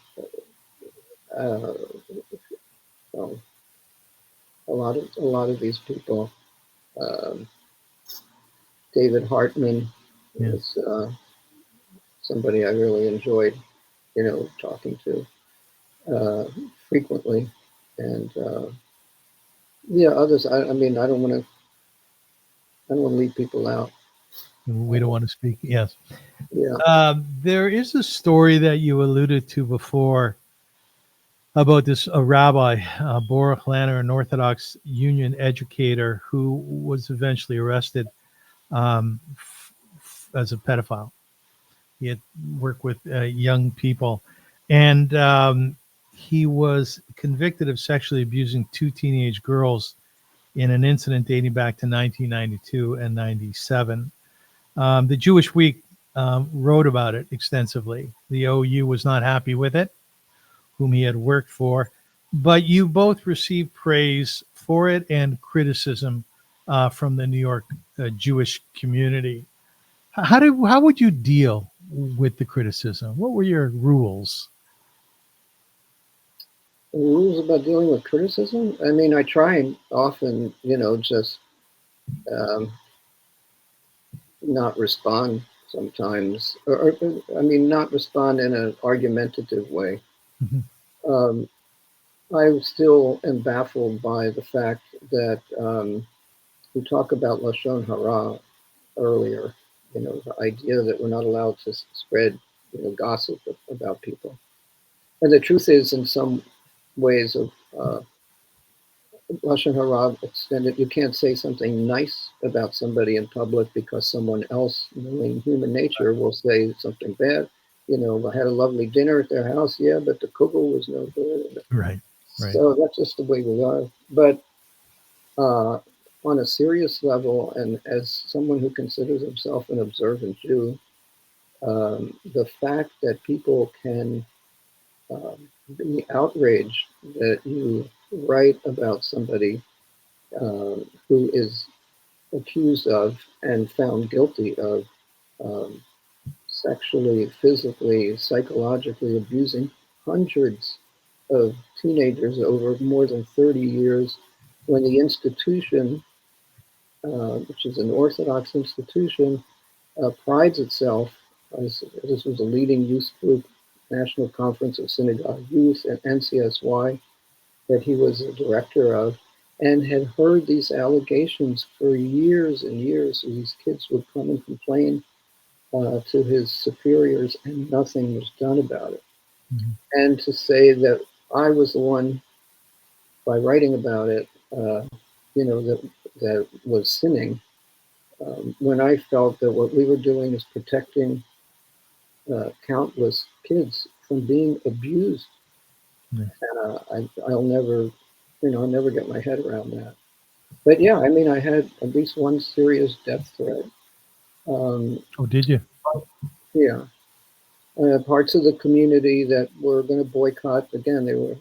Speaker 3: well, a lot of these people. David Hartman is somebody I really enjoyed, talking to frequently, and others. I mean, I don't want to leave people out.
Speaker 1: We don't want to speak. Yes.
Speaker 3: Yeah.
Speaker 1: There is a story that you alluded to before about this rabbi, Baruch Lanner, an Orthodox Union educator who was eventually arrested as a pedophile. He had worked with young people, and he was convicted of sexually abusing 2 teenage girls in an incident dating back to 1992 and 97. The Jewish Week wrote about it extensively. The OU was not happy with it, whom he had worked for, but you both received praise for it and criticism from the New York Jewish community. How would you deal with the criticism? What were your rules?
Speaker 3: Rules about dealing with criticism? I mean, I try and often, just not respond sometimes, or not respond in an argumentative way. Mm-hmm. I still am baffled by the fact that we talk about Lashon Hara earlier, the idea that we're not allowed to spread, gossip about people. And the truth is, in some ways of Lashon Hara extended, you can't say something nice about somebody in public because someone else, knowing human nature, will say something bad. I had a lovely dinner at their house, but the kugel was no good.
Speaker 1: Right.
Speaker 3: So that's just the way we are. But on a serious level, and as someone who considers himself an observant Jew, the fact that people can be outraged that you write about somebody who is accused of and found guilty of sexually, physically, psychologically abusing hundreds of teenagers over more than 30 years, when the institution, which is an Orthodox institution, prides itself, as this was a leading youth group, National Conference of Synagogue Youth at NCSY, that he was a director of, and had heard these allegations for years and years. These kids would come and complain to his superiors, and nothing was done about it. Mm-hmm. And to say that I was the one, by writing about it, that was sinning, when I felt that what we were doing is protecting countless kids from being abused. And I'll never get my head around that. But yeah, I mean, I had at least one serious death threat.
Speaker 1: Oh, did you?
Speaker 3: Yeah. Parts of the community that were going to boycott, again, they were,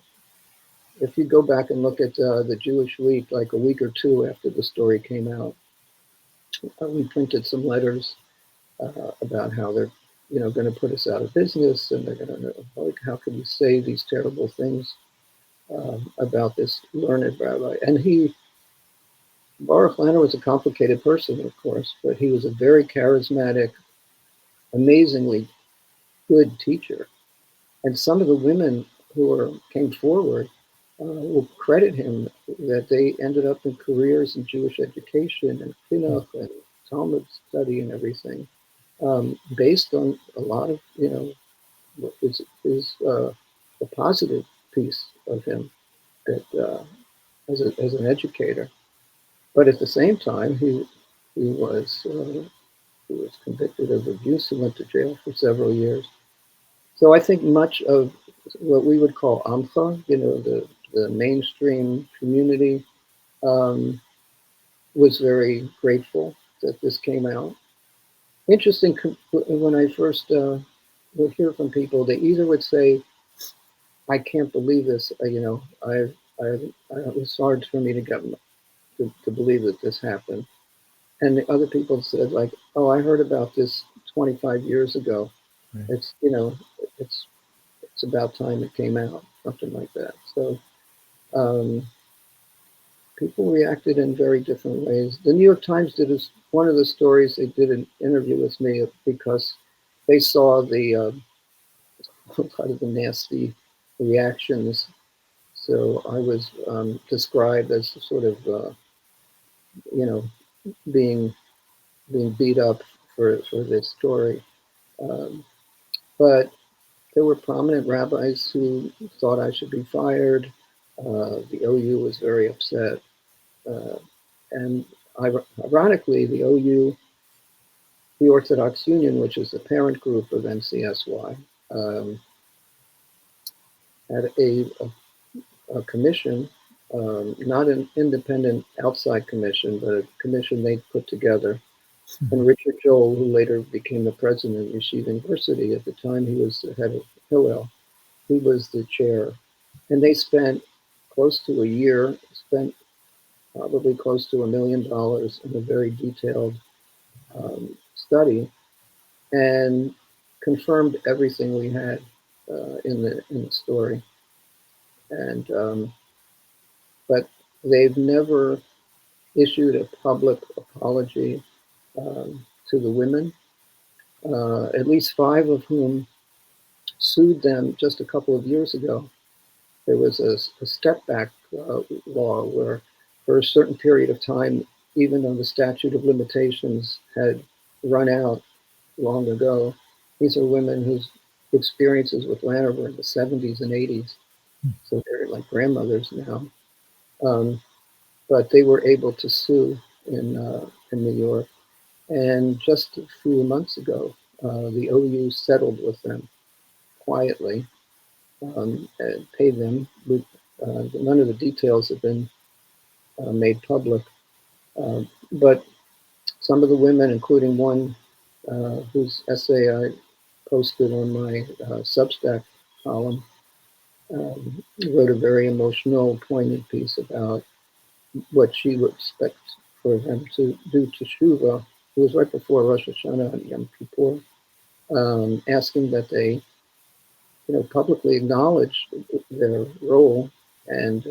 Speaker 3: if you go back and look at the Jewish Week, like a week or two after the story came out, we printed some letters about how they're, going to put us out of business, and they're going to, like, how could you say these terrible things about this learned rabbi? And Baruch Lanner was a complicated person, of course, but he was a very charismatic, amazingly good teacher. And some of the women who came forward will credit him that they ended up in careers in Jewish education and chinuch and Talmud study and everything, based on a lot of, what is a positive piece of him that as an educator. But at the same time, he was he was convicted of abuse. He went to jail for several years. So I think much of what we would call Amcha, the mainstream community, um, was very grateful that this came out. Interesting, when I first would hear from people, they either would say, "I can't believe this," it was hard for me to believe that this happened. And the other people said, like, "Oh, I heard about this 25 years ago.
Speaker 1: Right.
Speaker 3: It's it's it's about time it came out," something like that. So um, people reacted in very different ways. The New York Times did one of the stories. They did an interview with me because they saw a lot of the nasty reactions. So I was described as sort of you know being beat up for this story. Um, but there were prominent rabbis who thought I should be fired. The OU was very upset. Uh, and ironically, the OU, the Orthodox Union, which is the parent group of NCSY, had a commission, not an independent outside commission, but a commission they put together. And Richard Joel, who later became the president of Yeshiva University, at the time he was the head of Hillel, he was the chair. And they spent close to a year, spent probably close to $1 million in a very detailed study, and confirmed everything we had in the story. And but they've never issued a public apology to the women, at least 5 of whom sued them just a couple of years ago. There was a step back law where, for a certain period of time, even though the statute of limitations had run out long ago, these are women whose experiences with Lanner were in the 70s and 80s, so they're like grandmothers now. But they were able to sue in New York, and just a few months ago, the OU settled with them quietly and paid them. None of the details have been made public, but some of the women, including one whose essay I posted on my Substack column, wrote a very emotional, poignant piece about what she would expect for them to do teshuva. It was right before Rosh Hashanah and Yom Kippur, asking that they, publicly acknowledge their role and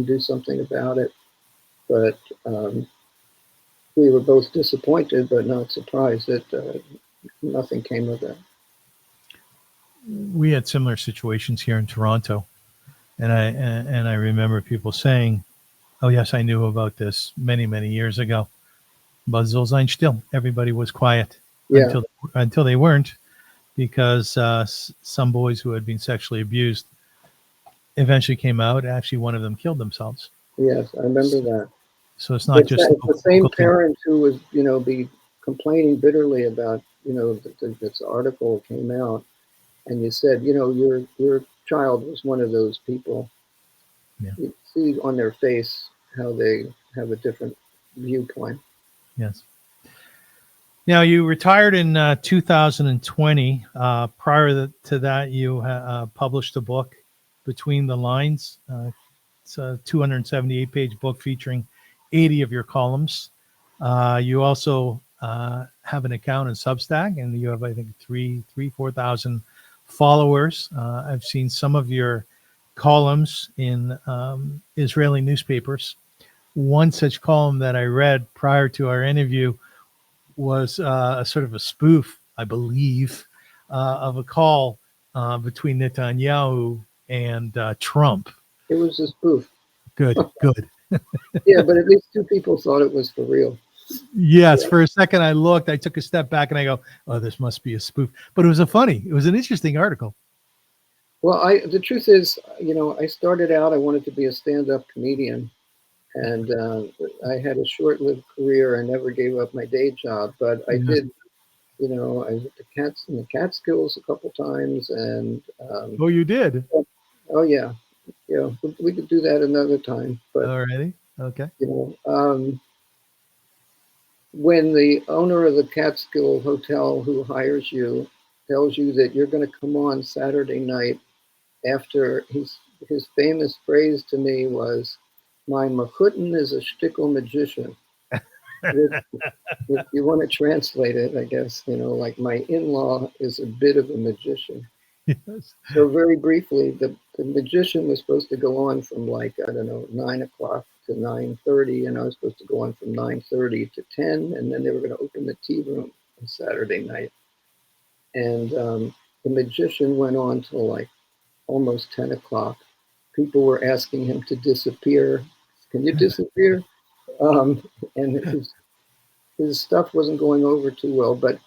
Speaker 3: do something about it. But we were both disappointed, but not surprised that nothing came of that.
Speaker 1: We had similar situations here in Toronto, and I remember people saying, "Oh yes, I knew about this many years ago." But soll sein still. Everybody was quiet until they weren't, because some boys who had been sexually abused eventually came out. Actually, one of them killed themselves.
Speaker 3: Yes, I remember that.
Speaker 1: So it's not just
Speaker 3: the same parent who was, be complaining bitterly about, that this article came out, and you said, your child was one of those people.
Speaker 1: Yeah.
Speaker 3: You see on their face how they have a different viewpoint.
Speaker 1: Yes. Now, you retired in 2020. Prior to that, you published a book, Between the Lines. It's a 278-page book featuring 80 of your columns. You also have an account in Substack, and you have, I think, 4,000 followers. I've seen some of your columns in Israeli newspapers. One such column that I read prior to our interview was a sort of a spoof, I believe, of a call between Netanyahu and Trump.
Speaker 3: It was a spoof.
Speaker 1: Good, good.
Speaker 3: Yeah, but at least two people thought it was for real.
Speaker 1: Yes,
Speaker 3: Yeah.
Speaker 1: for a second I looked, I took a step back and I go, oh, this must be a spoof. But it was an interesting article.
Speaker 3: Well, the truth is, I started out, I wanted to be a stand-up comedian, and I had a short-lived career. I never gave up my day job, but I
Speaker 1: Yes.
Speaker 3: did, I was at the Catskills a couple times, and
Speaker 1: Oh, you did?
Speaker 3: oh yeah, we could do that another time. But
Speaker 1: Alrighty. Okay.
Speaker 3: you know, when the owner of the Catskill Hotel who hires you tells you that you're going to come on Saturday night, after his famous phrase to me was, "My machutin is a shtickle magician." If you want to translate it, I guess, like my in-law is a bit of a magician.
Speaker 1: Yes.
Speaker 3: So very briefly, the magician was supposed to go on from, like, I don't know, 9 o'clock to 9:30, and I was supposed to go on from 9:30 to 10, and then they were going to open the tea room on Saturday night. And the magician went on till like almost 10 o'clock. People were asking him to disappear. Can you disappear? And his stuff wasn't going over too well. But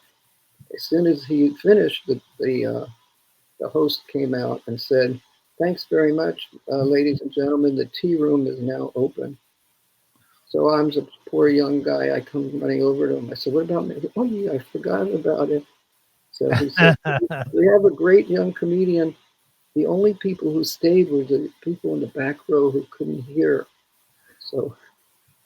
Speaker 3: as soon as he finished, the host came out and said, "Thanks very much, ladies and gentlemen. The tea room is now open." So I'm a poor young guy. I come running over to him. I said, "What about me?" "Oh, yeah, I forgot about it." So he said, "We have a great young comedian. The only people who stayed were the people in the back row who couldn't hear." So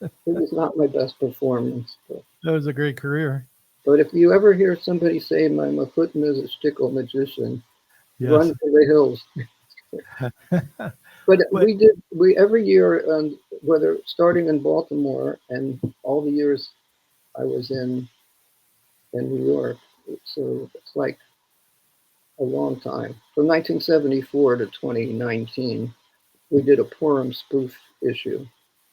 Speaker 3: it was not my best performance.
Speaker 1: That was a great career.
Speaker 3: But if you ever hear somebody say, "My machutin is a shtickle magician,"
Speaker 1: Yes.
Speaker 3: run for the hills. But
Speaker 1: But
Speaker 3: we every year, whether starting in Baltimore and all the years I was in New York, so it's like a long time. From 1974 to 2019, we did a Purim spoof issue.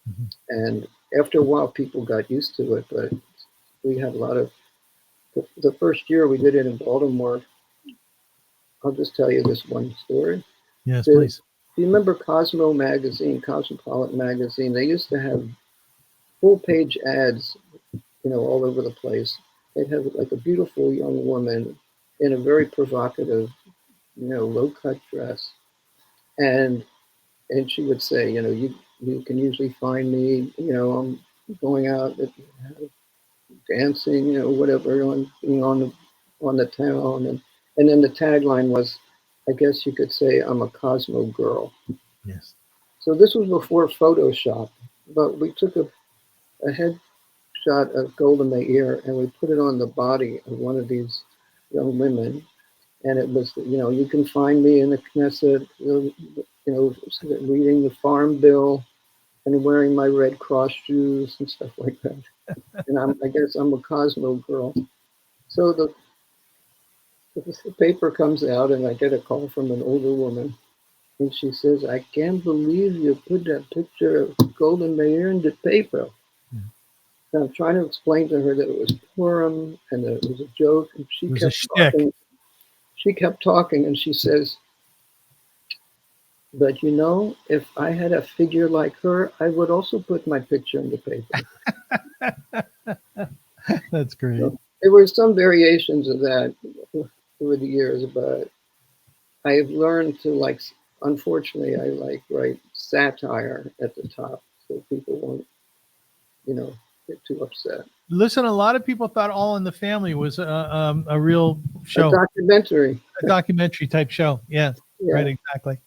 Speaker 1: Mhm.
Speaker 3: And after a while, people got used to it, but we had a lot of, the first year we did it in Baltimore. I'll just tell you this one story.
Speaker 1: Yes,
Speaker 3: Do
Speaker 1: please.
Speaker 3: you remember Cosmo magazine, Cosmopolitan magazine? They used to have full page ads, all over the place. They'd have like a beautiful young woman in a very provocative, low cut dress. And she would say, you can usually find me, I'm going out dancing, whatever, on the town. And then the tagline was, I guess you could say, "I'm a Cosmo girl."
Speaker 1: Yes.
Speaker 3: So this was before Photoshop, but we took a headshot of Golda Meir and we put it on the body of one of these young women. And it was, you can find me in the Knesset, reading the Farm Bill and wearing my Red Cross shoes and stuff like that. And I guess I'm a Cosmo girl. So the paper comes out and I get a call from an older woman. And she says, "I can't believe you put that picture of Golden Meir in the paper."
Speaker 1: Yeah.
Speaker 3: And I'm trying to explain to her that it was Purim and that it was a joke. And
Speaker 1: It was a shtick.
Speaker 3: She kept talking and she says, "But if I had a figure like her, I would also put my picture in the paper."
Speaker 1: That's great.
Speaker 3: So there were some variations of that over the years, but I've learned to, like, unfortunately, I write satire at the top so people won't, get too upset.
Speaker 1: Listen, a lot of people thought All in the Family was a real
Speaker 3: A
Speaker 1: show,
Speaker 3: documentary.
Speaker 1: a documentary type show. Yeah, right,
Speaker 3: Yeah.
Speaker 1: exactly.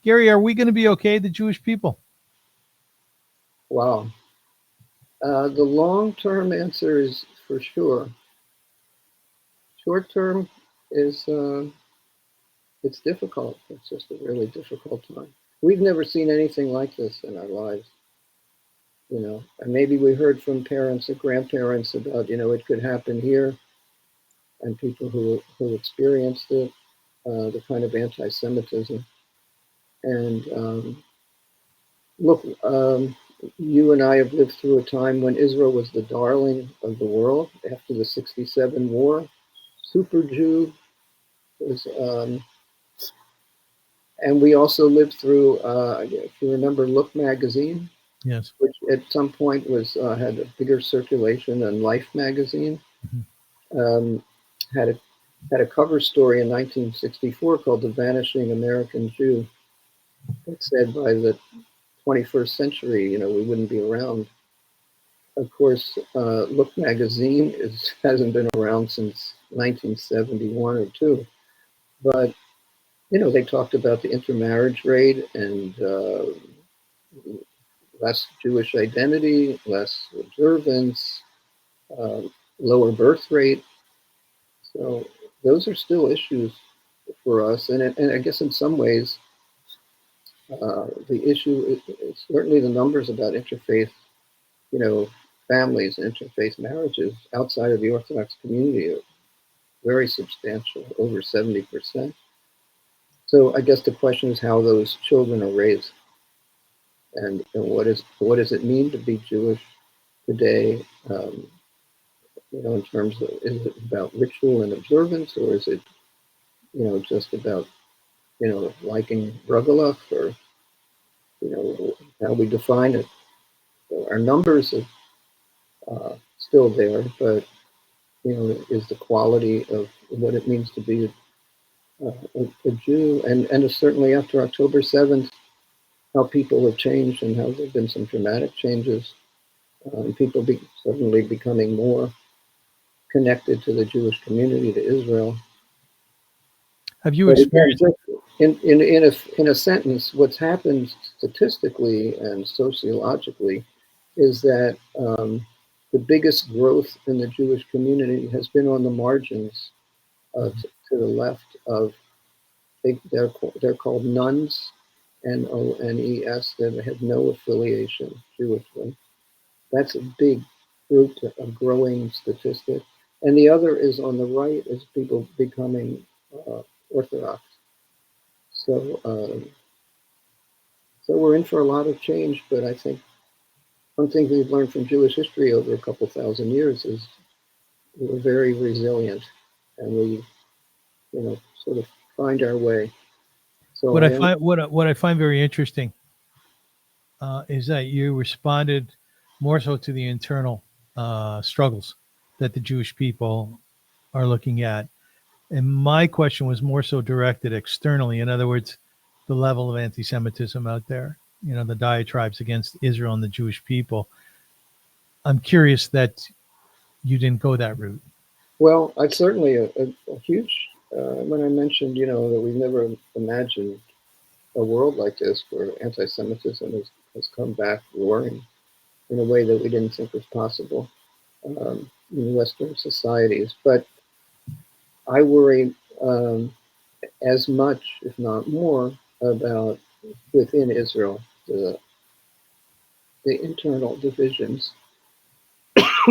Speaker 1: Gary, are we going to be okay, the Jewish people?
Speaker 3: Wow. The long-term answer is for sure. Short-term is it's difficult. It's just a really difficult time. We've never seen anything like this in our lives. And maybe we heard from parents and grandparents about, it could happen here, and people who experienced it, the kind of anti-Semitism. And look, you and I have lived through a time when Israel was the darling of the world after the '67 war. Super Jew was, And we also lived through, if you remember, Look magazine,
Speaker 1: Yes.
Speaker 3: which at some point was had a bigger circulation than Life magazine.
Speaker 1: Mm-hmm.
Speaker 3: Had a cover story in 1964 called "The Vanishing American Jew." It said by the 21st century, we wouldn't be around. Of course, Look magazine hasn't been around since 1971 or two, but they talked about the intermarriage rate and less Jewish identity, less observance, lower birth rate. So those are still issues for us, and I guess in some ways, the issue is certainly the numbers about interfaith, families and interfaith marriages outside of the Orthodox community are very substantial, over 70%. So I guess the question is how those children are raised, and what does it mean to be Jewish today? In terms of, is it about ritual and observance, or is it just about liking Rugelach, or how we define it? So our numbers are still there, but is the quality of what it means to be a Jew, and certainly after October 7th, how people have changed and how there have been some dramatic changes. People suddenly becoming more connected to the Jewish community, to Israel.
Speaker 1: Have you
Speaker 3: But again,
Speaker 1: experienced?
Speaker 3: in a sentence, what's happened statistically and sociologically is that the biggest growth in the Jewish community has been on the margins, to the left of, they're called nuns, NONES, that have no affiliation Jewishly. That's a big group, a growing statistic. And the other is on the right, is people becoming Orthodox. So we're in for a lot of change, but I think one thing we've learned from Jewish history over a couple thousand years is we're very resilient, and we, sort of find our way. So
Speaker 1: What I find very interesting is that you responded more so to the internal struggles that the Jewish people are looking at, and my question was more so directed externally. In other words, the level of anti-Semitism out there, the diatribes against Israel and the Jewish people. I'm curious that you didn't go that route.
Speaker 3: Well, it's certainly a huge, when I mentioned, that we've never imagined a world like this where anti-Semitism has come back roaring in a way that we didn't think was possible in Western societies. But I worry as much, if not more, about within Israel, the internal divisions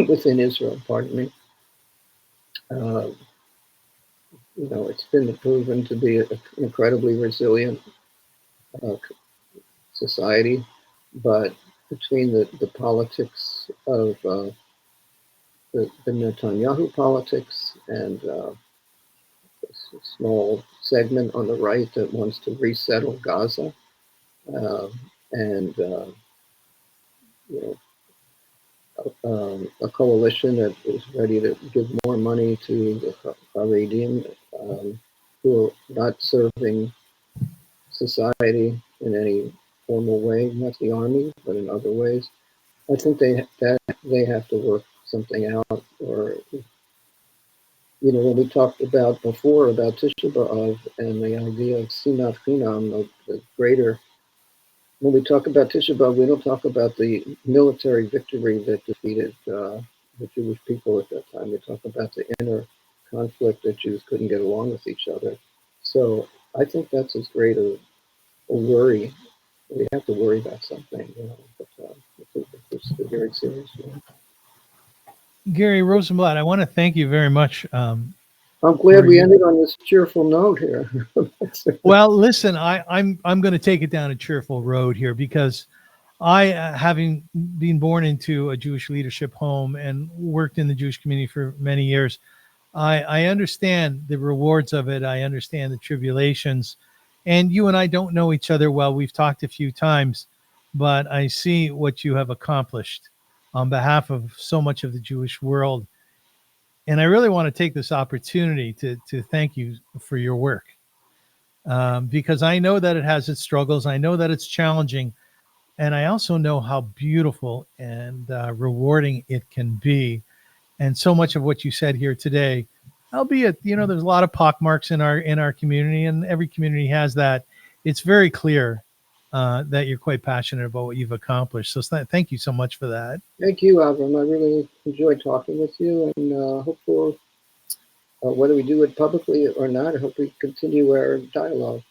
Speaker 3: within Israel, pardon me. It's been proven to be an incredibly resilient society, but between the politics of the Netanyahu politics and this small segment on the right that wants to resettle Gaza, and a coalition that is ready to give more money to the Haredim, who are not serving society in any formal way, not the army, but in other ways. I think they have to work something out. Or, when we talked about before about Tisha B'Av and the idea of Sinat Chinam, the greater. When we talk about Tisha B'Av, we don't talk about the military victory that defeated the Jewish people at that time. We talk about the inner conflict that Jews couldn't get along with each other. So I think that's as great a worry. We have to worry about something, but it's a very serious one.
Speaker 1: Gary Rosenblatt, I want to thank you very much.
Speaker 3: I'm glad we ended on this cheerful note here.
Speaker 1: Well, listen, I'm going to take it down a cheerful road here, because I, having been born into a Jewish leadership home and worked in the Jewish community for many years, I understand the rewards of it. I understand the tribulations, And you and I don't know each other well. We've talked a few times, but I see what you have accomplished on behalf of so much of the Jewish world. And I really want to take this opportunity to thank you for your work, because I know that it has its struggles. I know that it's challenging. And I also know how beautiful and rewarding it can be. And so much of what you said here today, albeit, there's a lot of pockmarks in our community, and every community has that. It's very clear that you're quite passionate about what you've accomplished. So thank you so much for that.
Speaker 3: Thank you, Avrum. I really enjoyed talking with you, and hope for whether we do it publicly or not, I hope we continue our dialogue.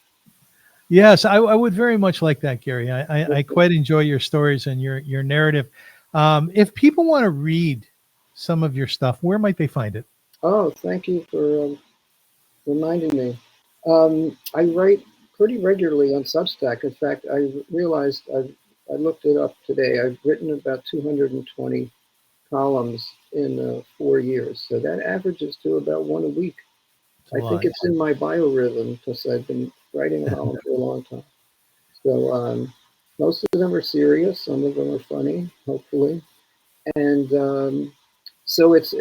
Speaker 1: Yes, I would very much like that, Gary. I quite enjoy your stories and your narrative. If people want to read some of your stuff, where might they find it?
Speaker 3: Oh, thank you for reminding me. I write pretty regularly on Substack. In fact, I realized I looked it up today. I've written about 220 columns in 4 years. So that averages to about one a week. I think it's in my biorhythm because I've been writing a column for a long time. So most of them are serious. Some of them are funny, hopefully. And so it's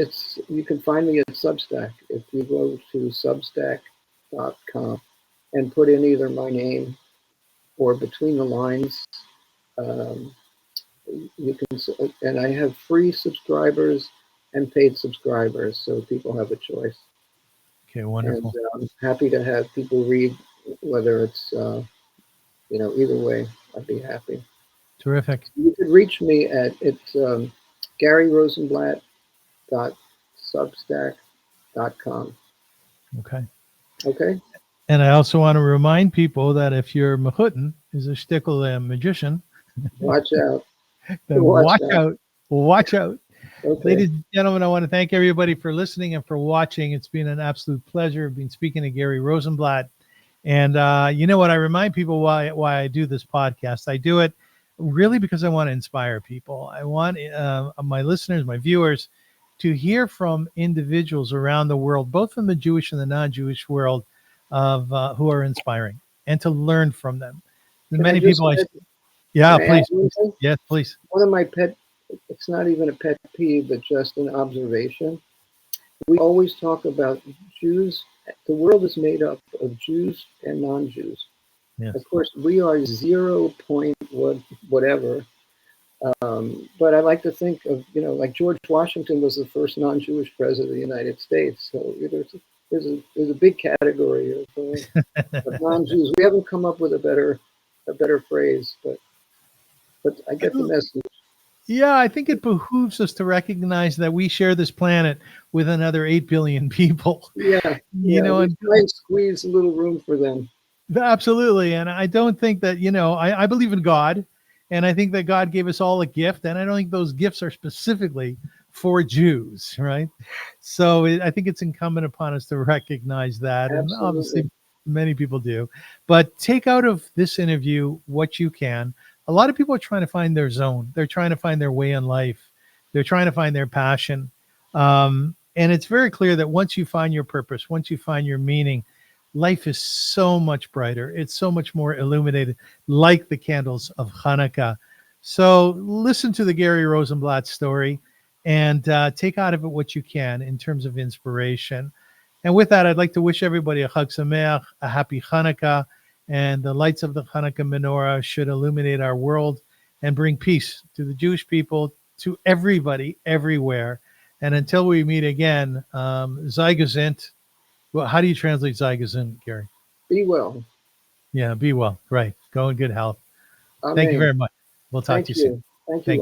Speaker 3: you can find me at Substack. If you go to substack.com and put in either my name or between the lines, you can, and I have free subscribers and paid subscribers, so people have a choice.
Speaker 1: Okay, wonderful.
Speaker 3: And I'm happy to have people read, whether it's either way. I'd be happy.
Speaker 1: Terrific.
Speaker 3: You could reach me at Gary Rosenblatt substack.com.
Speaker 1: Okay.
Speaker 3: Okay.
Speaker 1: And I also want to remind people that if your Mahutin is a shtickle magician,
Speaker 3: watch out.
Speaker 1: Then watch out. Watch out.
Speaker 3: Okay.
Speaker 1: Ladies and gentlemen, I want to thank everybody for listening and for watching. It's been an absolute pleasure. I've been speaking to Gary Rosenblatt. And you know what? I remind people why I do this podcast. I do it really because I want to inspire people. I want my listeners, my viewers, to hear from individuals around the world, both from the Jewish and the non-Jewish world, of who are inspiring, and to learn from them. Many people, yeah, please, yes, please.
Speaker 3: One of my it's not even a pet peeve, but just an observation. We always talk about Jews. The world is made up of Jews and non-Jews. Yes. Of course, we are 0. Whatever. But I like to think of, like George Washington was the first non-Jewish president of the United States. So there's a big category of non-Jews. We haven't come up with a better phrase, but I get the message.
Speaker 1: Yeah, I think it behooves us to recognize that we share this planet with another 8 billion people.
Speaker 3: Yeah, and try and squeeze a little room for them.
Speaker 1: Absolutely. And I don't think that, I believe in God, and I think that God gave us all a gift, and I don't think those gifts are specifically for Jews, right? So I think it's incumbent upon us to recognize that.
Speaker 3: Absolutely.
Speaker 1: And obviously many people do. But take out of this interview what you can. A lot of people are trying to find their zone. They're trying to find their way in life. They're trying to find their passion. And it's very clear that once you find your purpose, once you find your meaning, life is so much brighter. It's so much more illuminated, like the candles of Hanukkah. So listen to the Gary Rosenblatt story and take out of it what you can in terms of inspiration. And with that, I'd like to wish everybody a Chag Sameach, a happy Hanukkah, and the lights of the Hanukkah menorah should illuminate our world and bring peace to the Jewish people, to everybody, everywhere. And until we meet again, sei gesund. Well, how do you translate sei gesund, Gary?
Speaker 3: Be well.
Speaker 1: Yeah, be well. Right. Go in good health.
Speaker 3: Amen.
Speaker 1: Thank you very much. We'll talk to you soon.
Speaker 3: Thank you.